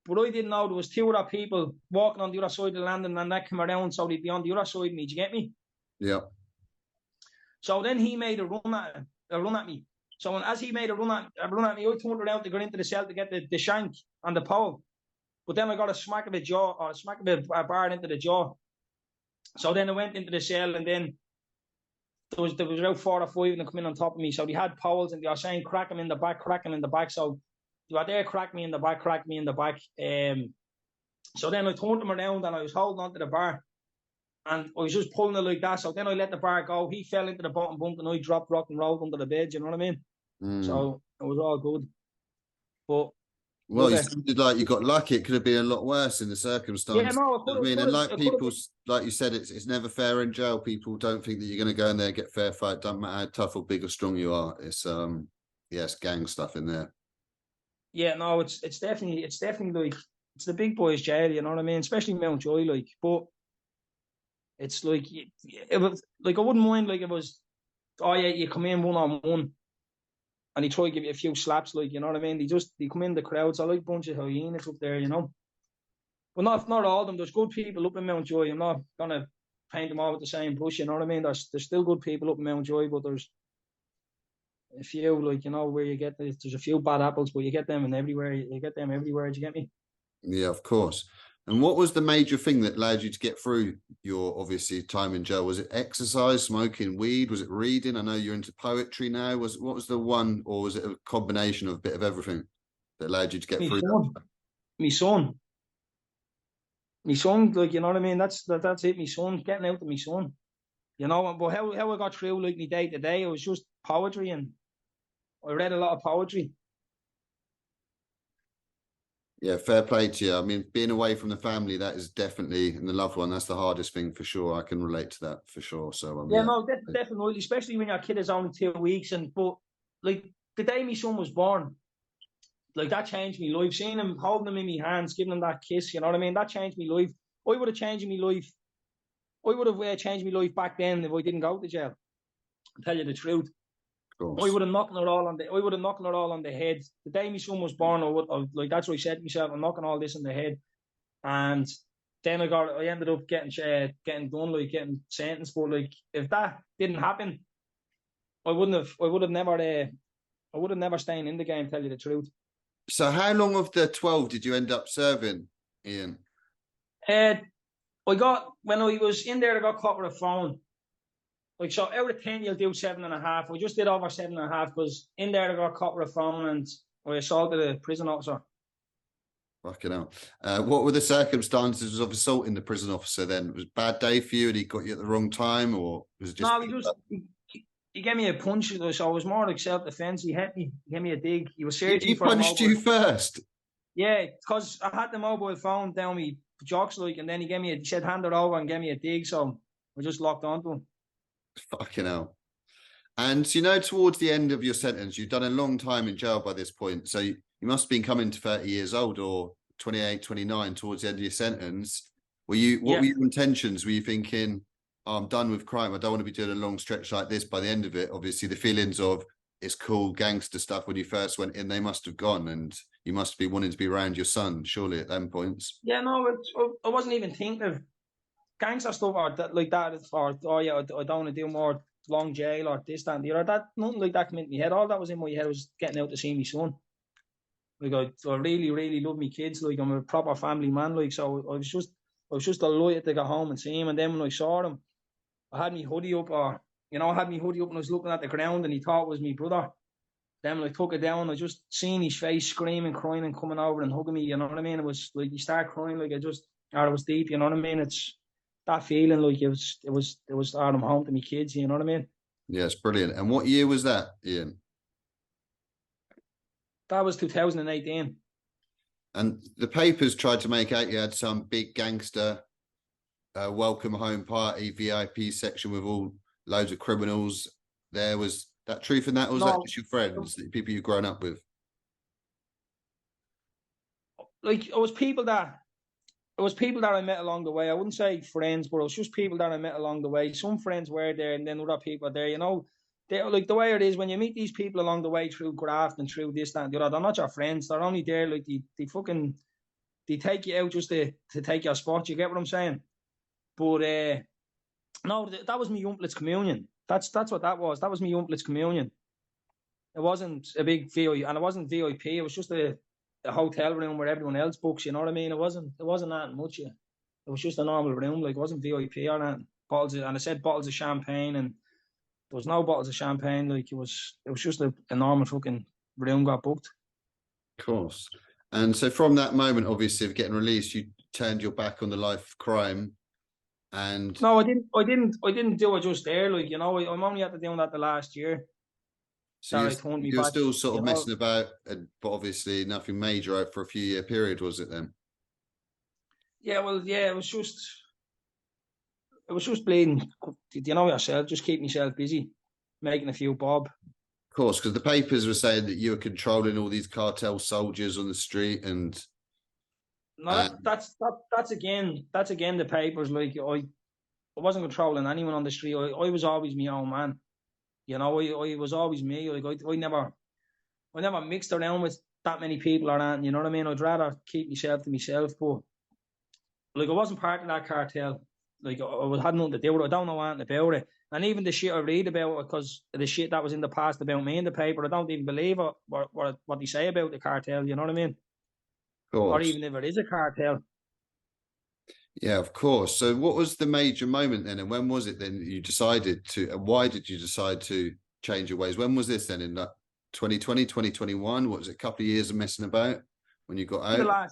A: But I didn't know there was 2 other people walking on the other side of the landing, and that came around so they'd be on the other side of me. Do you get me?
B: Yeah.
A: So then he made a run at me. So as he made a run at me, I turned around to go into the cell to get the shank and the pole. But then I got a smack of a bar into the jaw. So then I went into the cell, and then there was about 4 or 5 of them coming on top of me. So they had poles, and they were saying, crack him in the back, crack him in the back. So they were there, crack me in the back, crack me in the back. So then I turned him around, and I was holding onto the bar, and I was just pulling it like that. So then I let the bar go. He fell into the bottom bunk, and I dropped rock and rolled under the bed. You know what I mean? So it was all good. But
B: well, you sounded like you got lucky. It could have been a lot worse in the circumstances. Yeah, no, and like people, like you said, it's never fair in jail. People don't think that you're going to go in there and get fair fight. Don't matter how tough or big or strong you are. It's it's gang stuff in there.
A: Yeah, no, it's definitely like, it's the big boys' jail. You know what I mean? Especially Mountjoy, like. But it's like, it was like, I wouldn't mind like it was, oh yeah, you come in 1-on-1. And he try to give you a few slaps, like, you know what I mean? They come in the crowds. I like a bunch of hyenas up there, you know. But not all of them. There's good people up in Mountjoy. I'm not gonna paint them all with the same brush, you know what I mean? There's still good people up in Mountjoy, but there's a few, like, you know, where you get there's a few bad apples, but you get them everywhere. You get them everywhere. Do you get me?
B: Yeah, of course. And what was the major thing that allowed you to get through your, obviously, time in jail? Was it exercise, smoking weed? Was it reading? I know you're into poetry now. What was the one, or was it a combination of a bit of everything that allowed you to get through that?
A: My son, like, you know what I mean? That's it, my son, getting out to my son. You know, but how I got through, like, my day to day, it was just poetry, and I read a lot of poetry.
B: Yeah, fair play to you. I mean, being away from the family, that is definitely, and the loved one, that's the hardest thing for sure. I can relate to that for sure. So
A: no, definitely, especially when your kid is only 2 weeks. But like the day my son was born, like, that changed my life. Seeing him, holding him in my hands, giving him that kiss, you know what I mean? That changed my life. I would have changed my life. I would have changed my life back then if I didn't go to jail. I'll tell you the truth. I would have knocked it all on the head. The day my son was born, like, that's what I said to myself, I'm knocking all this on the head. And then I ended up getting done, like, getting sentenced. But like, if that didn't happen, I would have never stayed in the game, tell you the truth.
B: So how long of the 12 did you end up serving, Ian?
A: When I was in there, I got caught with a phone. like, so out of 10, you'll do 7.5. We just did over 7.5 because in there I got a couple of phone and I assaulted a prison officer.
B: Fucking hell. What were the circumstances of assaulting the prison officer then? It was a bad day for you and he got you at the wrong time, or was it just...
A: No, he gave me a punch, so it was more like self-defense. He hit me, he gave me a dig. He was searching
B: he
A: for a
B: punched you first?
A: Yeah, because I had the mobile phone down me jocks, like, and then he said, hand it over and gave me a dig, so we just locked onto him.
B: Fucking hell. And you know, towards the end of your sentence, you've done a long time in jail by this point. So you must have been coming to 30 years old or 28, 29 towards the end of your sentence. What were your intentions? Were you thinking, oh, I'm done with crime, I don't want to be doing a long stretch like this by the end of it? Obviously, the feelings of it's cool gangster stuff when you first went in, they must have gone, and you must be wanting to be around your son, surely, at them points.
A: Yeah, no, I wasn't even thinking of gangster stuff or that, like that, or, oh yeah, I don't want to do more long jail or this, that, and the other. That, nothing like that came into my head. All that was in my head was getting out to see my son. Like, I really, really love my kids. Like, I'm a proper family man. Like, so I was just delighted to go home and see him. And then when I saw him, I had my hoodie up, I had my hoodie up and I was looking at the ground and he thought it was my brother. Then when I took it down, I just seen his face screaming, crying and coming over and hugging me, you know what I mean? It was like, you start crying, like, it was deep, you know what I mean? It's that feeling, like, it was I'm home to my kids, you know what I mean?
B: Yeah, it's brilliant. And what year was that, Ian?
A: That was 2018.
B: And the papers tried to make out you had some big gangster welcome home party, VIP section with all loads of criminals. There was that truth in that, or was that just your friends, the people you've grown up with?
A: Like, it was people that I met along the way. I wouldn't say friends, but it was just people that I met along the way. Some friends were there, and then other people are there. You know, like the way it is when you meet these people along the way through graft and through this, that, and the other. They're not your friends. They're only there, like, they take you out just to take your spot. You get what I'm saying? But no, that was my Umplit's communion. That's what that was. That was my Umplit's communion. It wasn't a big VIP, and it wasn't VIP. It was just a hotel room where everyone else books. You know what I mean? It wasn't that much. Yeah. It was just a normal room. Like, it wasn't VIP or that. And I said bottles of champagne, and there was no bottles of champagne. Like, it was just a normal fucking room got booked.
B: Of course. And so from that moment, obviously, of getting released, you turned your back on the life of crime. And
A: no, I didn't do it just there. Like, you know, I'm only after doing that the last year.
B: So you're still sort of messing about, but obviously nothing major for a few-year period, was it then?
A: Yeah, well, yeah, it was just bleeding. You know yourself, just keep myself busy, making a few bob.
B: Of course, because the papers were saying that you were controlling all these cartel soldiers on the street, and
A: no, that's again the papers. Like, I wasn't controlling anyone on the street. I was always my own man. You know, I was always me. Like, I never mixed around with that many people or that. You know what I mean? I'd rather keep myself to myself. But like, I wasn't part of that cartel. Like, I had nothing to do with it. I don't know anything about it. And even the shit I read about it, because the shit that was in the past about me in the paper, I don't even believe what they say about the cartel. You know what I mean? Or even if it is a cartel.
B: Yeah, of course. So what was the major moment then? And when was it then that you decided to, and why did you decide to change your ways? When was this then? In 2020, 2021? What was it, a couple of years of messing about when you got out?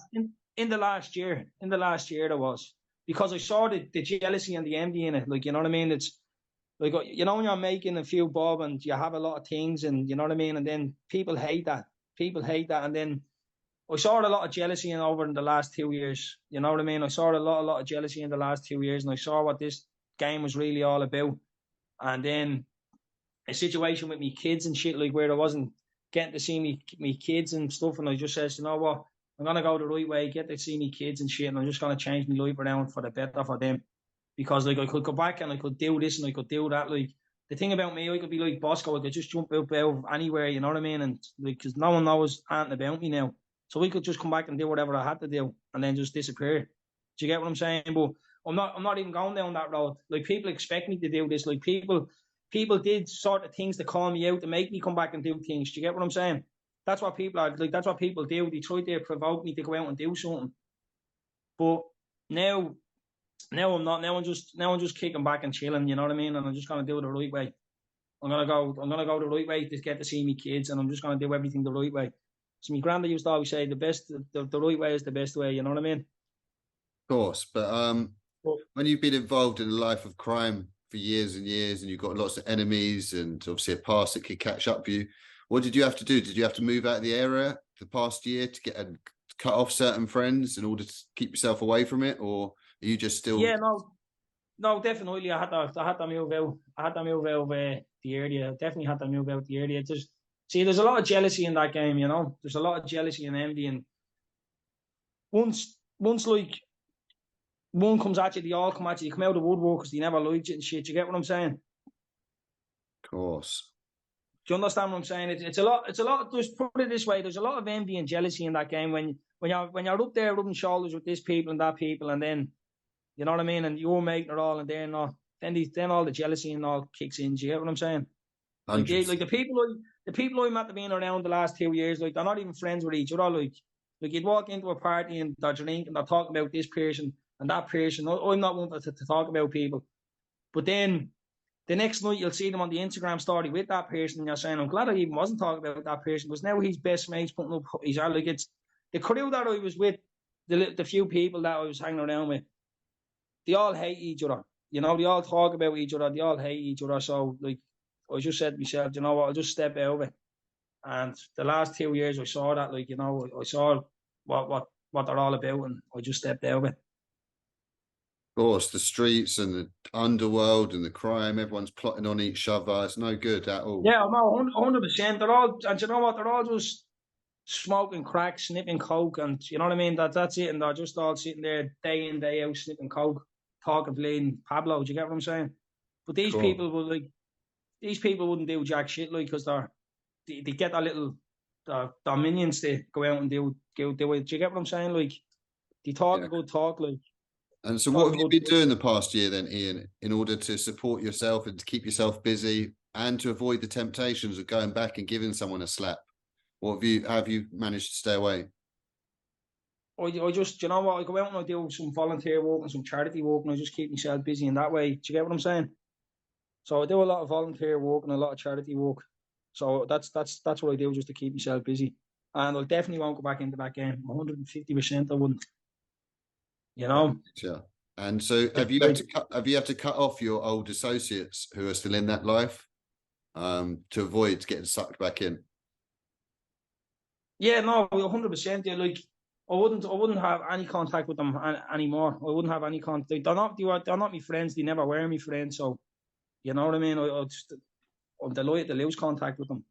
A: In the last year there was. Because I saw the jealousy and the envy in it. Like, you know what I mean? It's like, you know, when you're making a few bob and you have a lot of things, and you know what I mean? And then people hate that. And then I saw a lot of jealousy in the last 2 years. You know what I mean? I saw a lot of jealousy in the last 2 years, and I saw what this game was really all about. And then a situation with me kids and shit, like, where I wasn't getting to see me kids and stuff, and I just says, you know what, I'm gonna go the right way, get to see me kids and shit, and I'm just gonna change my life around for the better for them. Because, like, I could go back and I could do this and I could do that. Like, the thing about me, I could be like Bosco, I could just jump out of anywhere, you know what I mean? And like, because no one knows anything about me now. So we could just come back and do whatever I had to do and then just disappear. Do you get what I'm saying? But I'm not even going down that road. Like, people expect me to do this. Like, people did sort of things to call me out to make me come back and do things. Do you get what I'm saying? That's what people are like. That's what people do. They try to provoke me to go out and do something. But now Now I'm not. Now I'm just kicking back and chilling. You know what I mean? And I'm just gonna do it the right way. I'm gonna go the right way to get to see me kids, and I'm just gonna do everything the right way. So my granddad used to always say, the right way is the best way. You know what I mean?
B: Of course, but
A: But,
B: when you've been involved in a life of crime for years and years, and you've got lots of enemies, and obviously a past that could catch up with you, what did you have to do? Did you have to move out of the area the past year to get and cut off certain friends in order to keep yourself away from it, or are you just still?
A: yeah, no, definitely. I had to move out. I had to move out of the area. Definitely had to move out the area. There's a lot of jealousy in that game. You know, there's a lot of jealousy and envy. And once like one comes at you, they all come at you. You come out of the woodwork because they never liked you and shit. You get what I'm saying?
B: Of course.
A: Do you understand what I'm saying? It's a lot. It's a lot. Just put it this way: there's a lot of envy and jealousy in that game when you're up there rubbing shoulders with this people and that people, and then you know what I mean, and you're making it all, and they're not. Then all the jealousy and all kicks in. Do you get what I'm saying? Like the people I met being around the last 2 years, like they're not even friends with each other. Like you'd walk into a party and they're drinking and they're talking about this person and that person. I'm not one to talk about people, but then the next night you'll see them on the Instagram story with that person, and you're saying, I'm glad I even wasn't talking about that person, because now he's best mates putting up his art. Like, it's the crew that I was with, the few people that I was hanging around with, they all hate each other. You know, they all talk about each other, they all hate each other. So like I just said to myself, you know what, I'll just step out of it. And the last 2 years I saw that, like, you know, I saw what they're all about, and I just stepped out of it.
B: Of course, the streets and the underworld and the crime, everyone's plotting on each other. It's no good at all.
A: Yeah, no, 100%. They're all, and you know what? They're all just smoking crack, sniffing coke, and you know what I mean. That's it. And they're just all sitting there day in day out sniffing coke, talking bleeding Pablo. Do you get what I'm saying? But these people will these people wouldn't do jack shit, like, because they get their little their minions to go out and do it. Do you get what I'm saying? Like, they talk a good talk, like.
B: And so what have you been doing the past year then, Ian, in order to support yourself and to keep yourself busy and to avoid the temptations of going back and giving someone a slap? What have you managed to stay away?
A: I just, you know what, I go out and I do some volunteer work and some charity work, and I just keep myself busy in that way. Do you get what I'm saying? So I do a lot of volunteer work and a lot of charity work. So that's what I do, just to keep myself busy. And I definitely won't go back into that game. 150% I wouldn't. You know?
B: Yeah. And so have you had to cut off your old associates who are still in that life to avoid getting sucked back in?
A: Yeah, no, 100%. Yeah, like I wouldn't have any contact with them anymore. I wouldn't have any contact. They're not my friends. They never were my friends. So you know what I mean. I'm delighted to lose contact with them.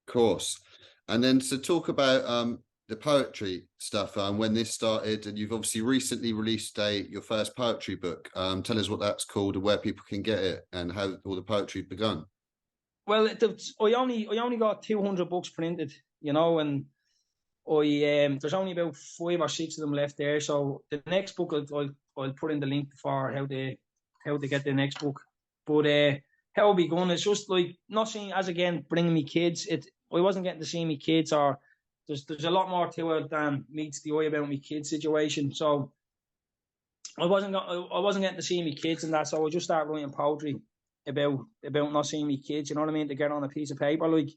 B: Of course. And then to talk about the poetry stuff, when this started, and you've obviously recently released your first poetry book. Tell us what that's called and where people can get it and how all the poetry begun.
A: Well, I only got 200 books printed, you know, and there's only about 5 or 6 of them left there. So the next book I'll put in the link for how to get the next book. But how it begun, it's just like not seeing as again bringing me kids. I wasn't getting to see me kids, or there's a lot more to it than meets the eye about my kids situation. So I wasn't getting to see me kids and that. So I just started writing poetry about not seeing me kids. You know what I mean? To get on a piece of paper, like.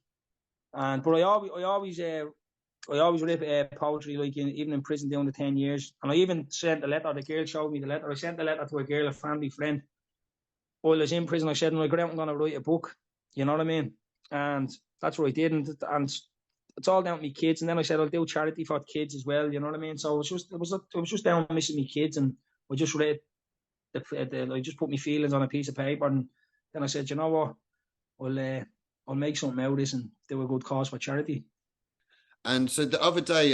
A: But I always write poetry, like even in prison doing the 10 years. And I even sent a letter. The girl showed me the letter. I sent the letter to a girl, a family friend. While I was in prison, I said, "I'm going to write a book." You know what I mean? And that's what I did. And it's all down to me kids. And then I said, I'll do charity for kids as well. You know what I mean? So it was just down missing me kids, and I just read I just put my feelings on a piece of paper, and then I said, you know what, I'll make something out of this and do a good cause for charity.
B: And so the other day,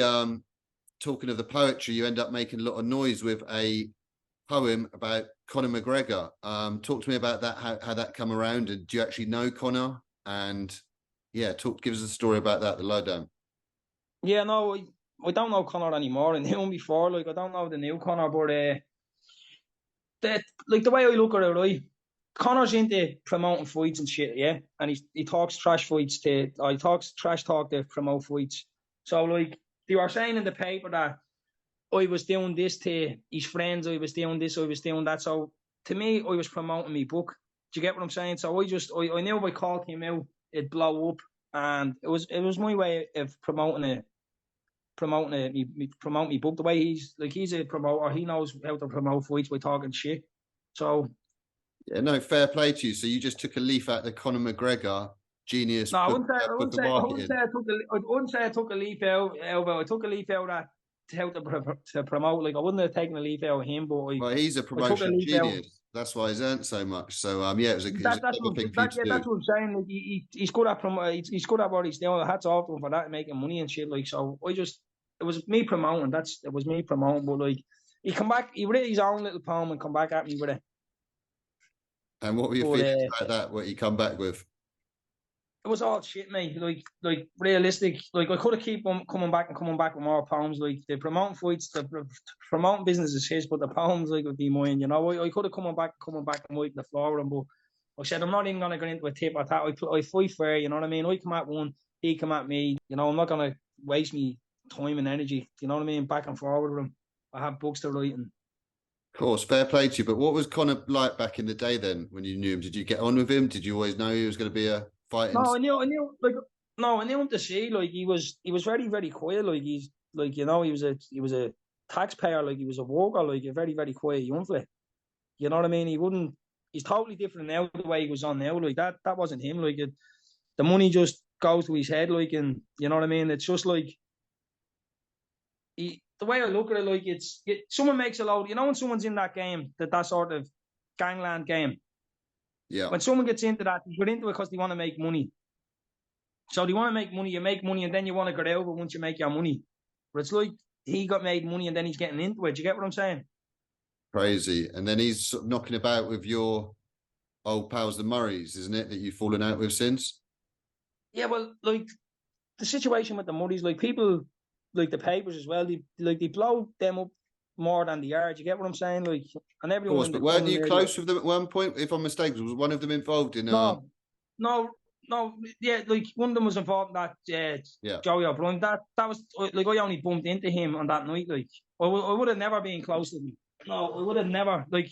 B: talking of the poetry, you end up making a lot of noise with a poem about Conor McGregor. Talk to me about that, how that come around, and do you actually know Conor? And yeah, give us a story about that, the lowdown.
A: Yeah, no, I don't know Conor anymore. I knew him before, like I don't know the new Conor, but the way I look at it, right? Conor's into promoting fights and shit, yeah, and he talks trash fights he talks trash talk to promote fights. So like they were saying in the paper that I was doing this to his friends, I was doing this, I was doing that. So to me, I was promoting my book. Do you get what I'm saying? So I knew if I called him out, it'd blow up, and it was my way of promoting my book. The way he's a promoter, he knows how to promote fights by talking shit. So
B: Yeah, no, fair play to you. So you just took a leaf out of the Conor McGregor genius
A: no,
B: book of marketing.
A: I wouldn't say I took a leaf out of it. I took a leaf out of that to help to promote. Like I wouldn't have taken a leaf out of him, but
B: Well, he's a
A: I took a
B: promotion
A: leaf out.
B: genius. That's why he's earned so much. So yeah, it was a
A: That's
B: clever thing for you to do.
A: that's what I'm saying. Like, he's good at he's good at what he's doing. Hats off to him for that, making money and shit. Like so, it was me promoting. It was me promoting. But like he come back, he wrote his own little poem and come back at me with it.
B: And what were your feelings about that? What you come back with?
A: It was all shit, mate. Like realistic. Like I could have keep on coming back with more poems. Like the promoting fights, the promoting business is his, but the poems like would be mine. You know, I could have coming back and wiping the floor with him, but I said I'm not even gonna go into a tip or that. I fight fair. You know what I mean? I come at one, he come at me. You know, I'm not gonna waste me time and energy. You know what I mean? Back and forward with him. I have books to write and.
B: Of course, fair play to you. But what was Conor like back in the day then when you knew him? Did you get on with him? Did you always know he was going to be a fighting?
A: No, I knew him to see. Like he was very, very quiet. Like he's like, you know, he was a taxpayer. Like he was a worker. Like a very, very quiet young fella. You know what I mean? He's totally different now. The way he was on now, like that wasn't him. Like the money just goes to his head. Like, and you know what I mean? It's just like the way I look at it, like someone makes a load. You know, when someone's in that game, that sort of gangland game.
B: Yeah.
A: When someone gets into that, they get into it because they want to make money. So they want to make money, you make money, and then you want to get out of it once you make your money. But it's like he got made money and then he's getting into it. Do you get what I'm saying?
B: Crazy. And then he's sort of knocking about with your old pals, the Murrays, isn't it, that you've fallen out with since?
A: Yeah, well, like the situation with the Murrays, like people, like the papers as well, they blow them up more than they are. Do you get what I'm saying? Like, and everyone.
B: Of course, but weren't you close with them at one point? If I'm mistaken, was one of them involved in?
A: No, yeah, like one of them was involved in that. Joey O'Brien. That was like I only bumped into him on that night. Like I would have never been close to him. No, I would have never. Like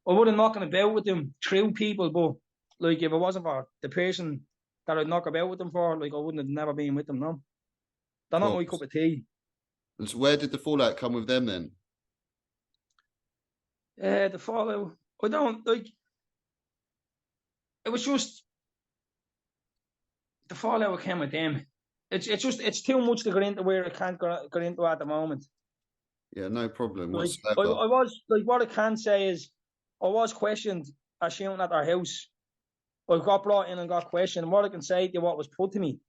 A: I would have knocking about with them through people, but like if it wasn't for the person that I'd knock about with them for, like I wouldn't have never been with them. No, they're not my cup of tea.
B: And so where did the fallout come with them then?
A: The fallout. I don't like. It was just the fallout came with them. It's too much to get into where I can't get into at the moment.
B: Yeah, no problem.
A: Like, I was like, what I can say is, I was questioned at shooting at our house. I got brought in and got questioned. And what I can say to you, what was put to me,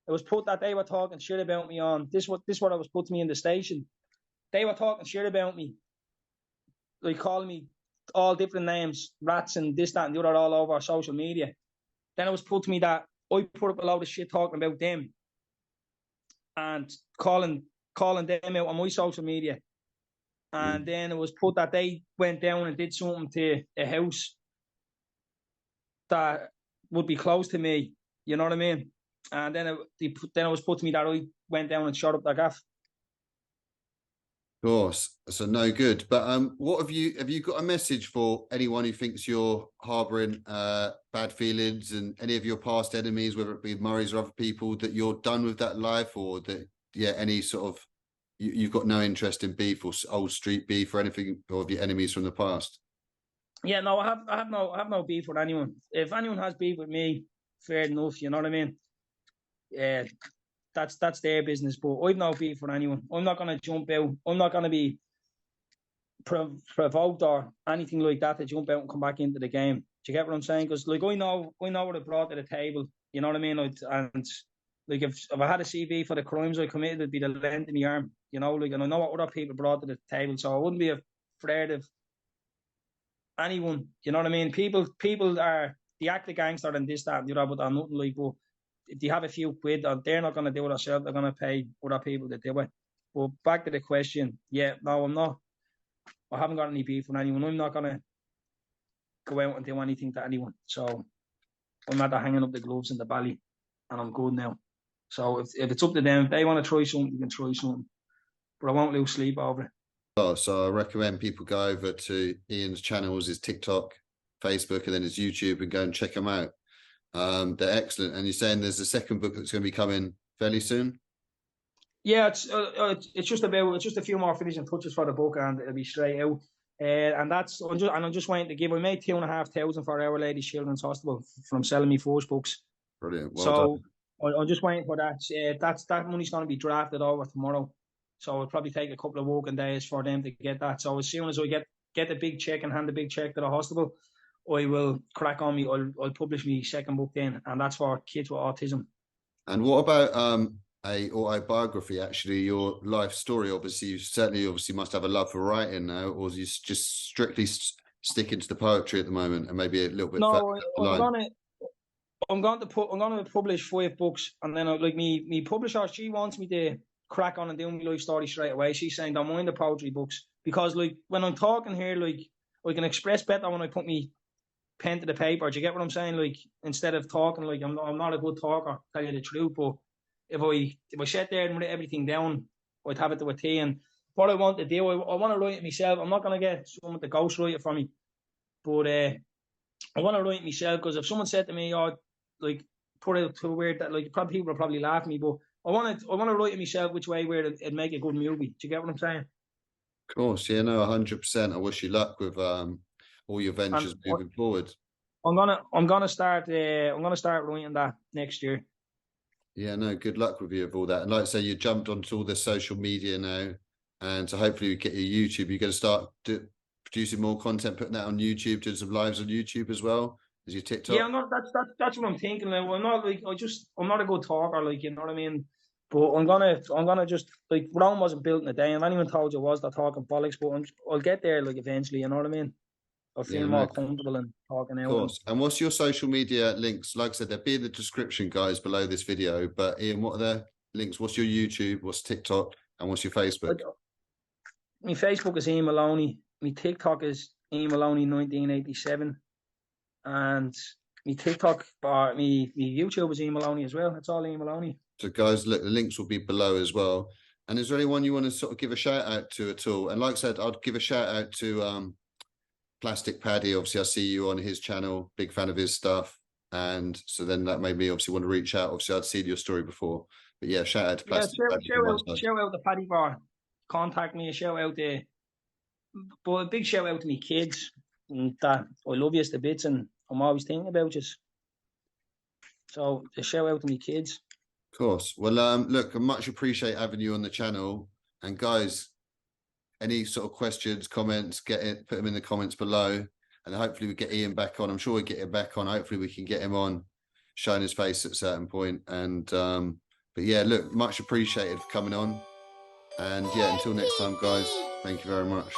A: it was put that they were talking shit about me on this. What I was put to me in the station. They were talking shit about me, like calling me all different names, rats and this, that, and the other, all over social media. Then it was put to me that I put up a load of shit talking about them and calling them out on my social media. And then it was put that they went down and did something to a house that would be close to me. You know what I mean? And then it was put to me that I went down and shot up their gaff.
B: Of course, so no good. But what have you got a message for anyone who thinks you're harbouring bad feelings and any of your past enemies, whether it be Murray's or other people, that you're done with that life, or that any sort of you've got no interest in beef or old street beef or anything, or of your enemies from the past?
A: Yeah, no, I have no beef with anyone. If anyone has beef with me, fair enough. You know what I mean? Yeah. That's their business, but I've no beef for anyone. I'm not going to jump out. I'm not going to be provoked or anything like that to jump out and come back into the game. Do you get what I'm saying? Because like I know what I brought to the table. You know what I mean? And like if I had a CV for the crimes I committed, it'd be the length in the arm. You know, like, and I know what other people brought to the table, so I wouldn't be afraid of anyone. You know what I mean? People are the act of gangster and this, that, and the other, but they're nothing like. But if they have a few quid, they're not going to do it themselves. They're going to pay other people to do it. But back to the question, no, I'm not. I haven't got any beef with anyone. I'm not going to go out and do anything to anyone. So I'm not hanging up the gloves in the belly, and I'm good now. So if it's up to them, if they want to try something, you can try something. But I won't lose sleep over it.
B: well. So I recommend people go over to Ian's channels, his TikTok, Facebook, and then his YouTube, and go and check them out. They're excellent. And you're saying there's a second book that's going to be coming fairly soon?
A: Yeah, it's just a few more finishing touches for the book, and it'll be straight out. And I'm just waiting to give. I made $2,500 for Our Lady Children's Hospital from selling me first books.
B: Brilliant. Well
A: So
B: done.
A: I'm just waiting for that. That money's going to be drafted over tomorrow. So it'll probably take a couple of working days for them to get that. So as soon as I get the big check and hand the big check to the hospital, I will crack on me. I'll publish my second book then, and that's for kids with autism.
B: And what about a autobiography? Actually, your life story. Obviously, you certainly must have a love for writing now, or you just strictly sticking to the poetry at the moment, and maybe a little bit.
A: No, I'm going to publish 5 books, and then like me publisher, she wants me to crack on and do my life story straight away. She's saying don't mind the poetry books, because like when I'm talking here, like I can express better when I put me pen to the paper. Do you get what I'm saying? Like instead of talking, like I'm not a good talker, tell you the truth. But if I sat there and write everything down, I'd have it to a T. And what I want to do, I want to write it myself. I'm not going to get someone to ghostwrite it for me, but I want to write it myself, because if someone said to me, "Oh, like put it to where that," like probably people will probably laugh at me, but I want to write it myself which way where it'd make a good movie. Do you get what I'm saying?
B: Of course, yeah, no, 100%. I wish you luck with all your ventures
A: And
B: moving forward.
A: I'm gonna start writing that next year.
B: Yeah, no, good luck with you with all that. And like I say, you jumped onto all the social media now, and so hopefully we get your YouTube. You're going to start producing more content, putting that on YouTube, doing some lives on YouTube as well as your TikTok.
A: Yeah, that's what I'm thinking. Like, I'm not like I'm not a good talker, like, you know what I mean. But I'm gonna just, like, Rome wasn't built in a day. If anyone told you was, they're talking bollocks. But I'll get there, like, eventually. You know what I mean? I feel
B: Yeah,
A: more
B: no,
A: comfortable in talking
B: of
A: out.
B: course. And what's your social media links? Like I said, they'll be in the description, guys, below this video. But Ian, what are the links? What's your YouTube? What's TikTok? And what's your Facebook?
A: My Facebook is Ian Maloney. My TikTok is Ian Maloney 1987, and my TikTok or my YouTube is Ian Maloney as well. It's all Ian Maloney.
B: So, guys, look, the links will be below as well. And is there anyone you want to sort of give a shout out to at all? And like I said, I'd give a shout out to Plastic Paddy. Obviously, I see you on his channel, big fan of his stuff. And so then that made me obviously want to reach out. Obviously, I'd seen your story before. But yeah, shout out to Plastic Paddy.
A: Shout out to Paddy for contact me. Shout out to, but a big shout out to me kids, and that I love you to bits, and I'm always thinking about you. So a shout out to me kids.
B: Of course. Well, look, I much appreciate having you on the channel. And guys, any sort of questions, comments, put them in the comments below. And hopefully we get Ian back on. I'm sure we'll get him back on. Hopefully we can get him on, showing his face at a certain point. And but yeah, look, much appreciated for coming on. And yeah, until next time, guys, thank you very much.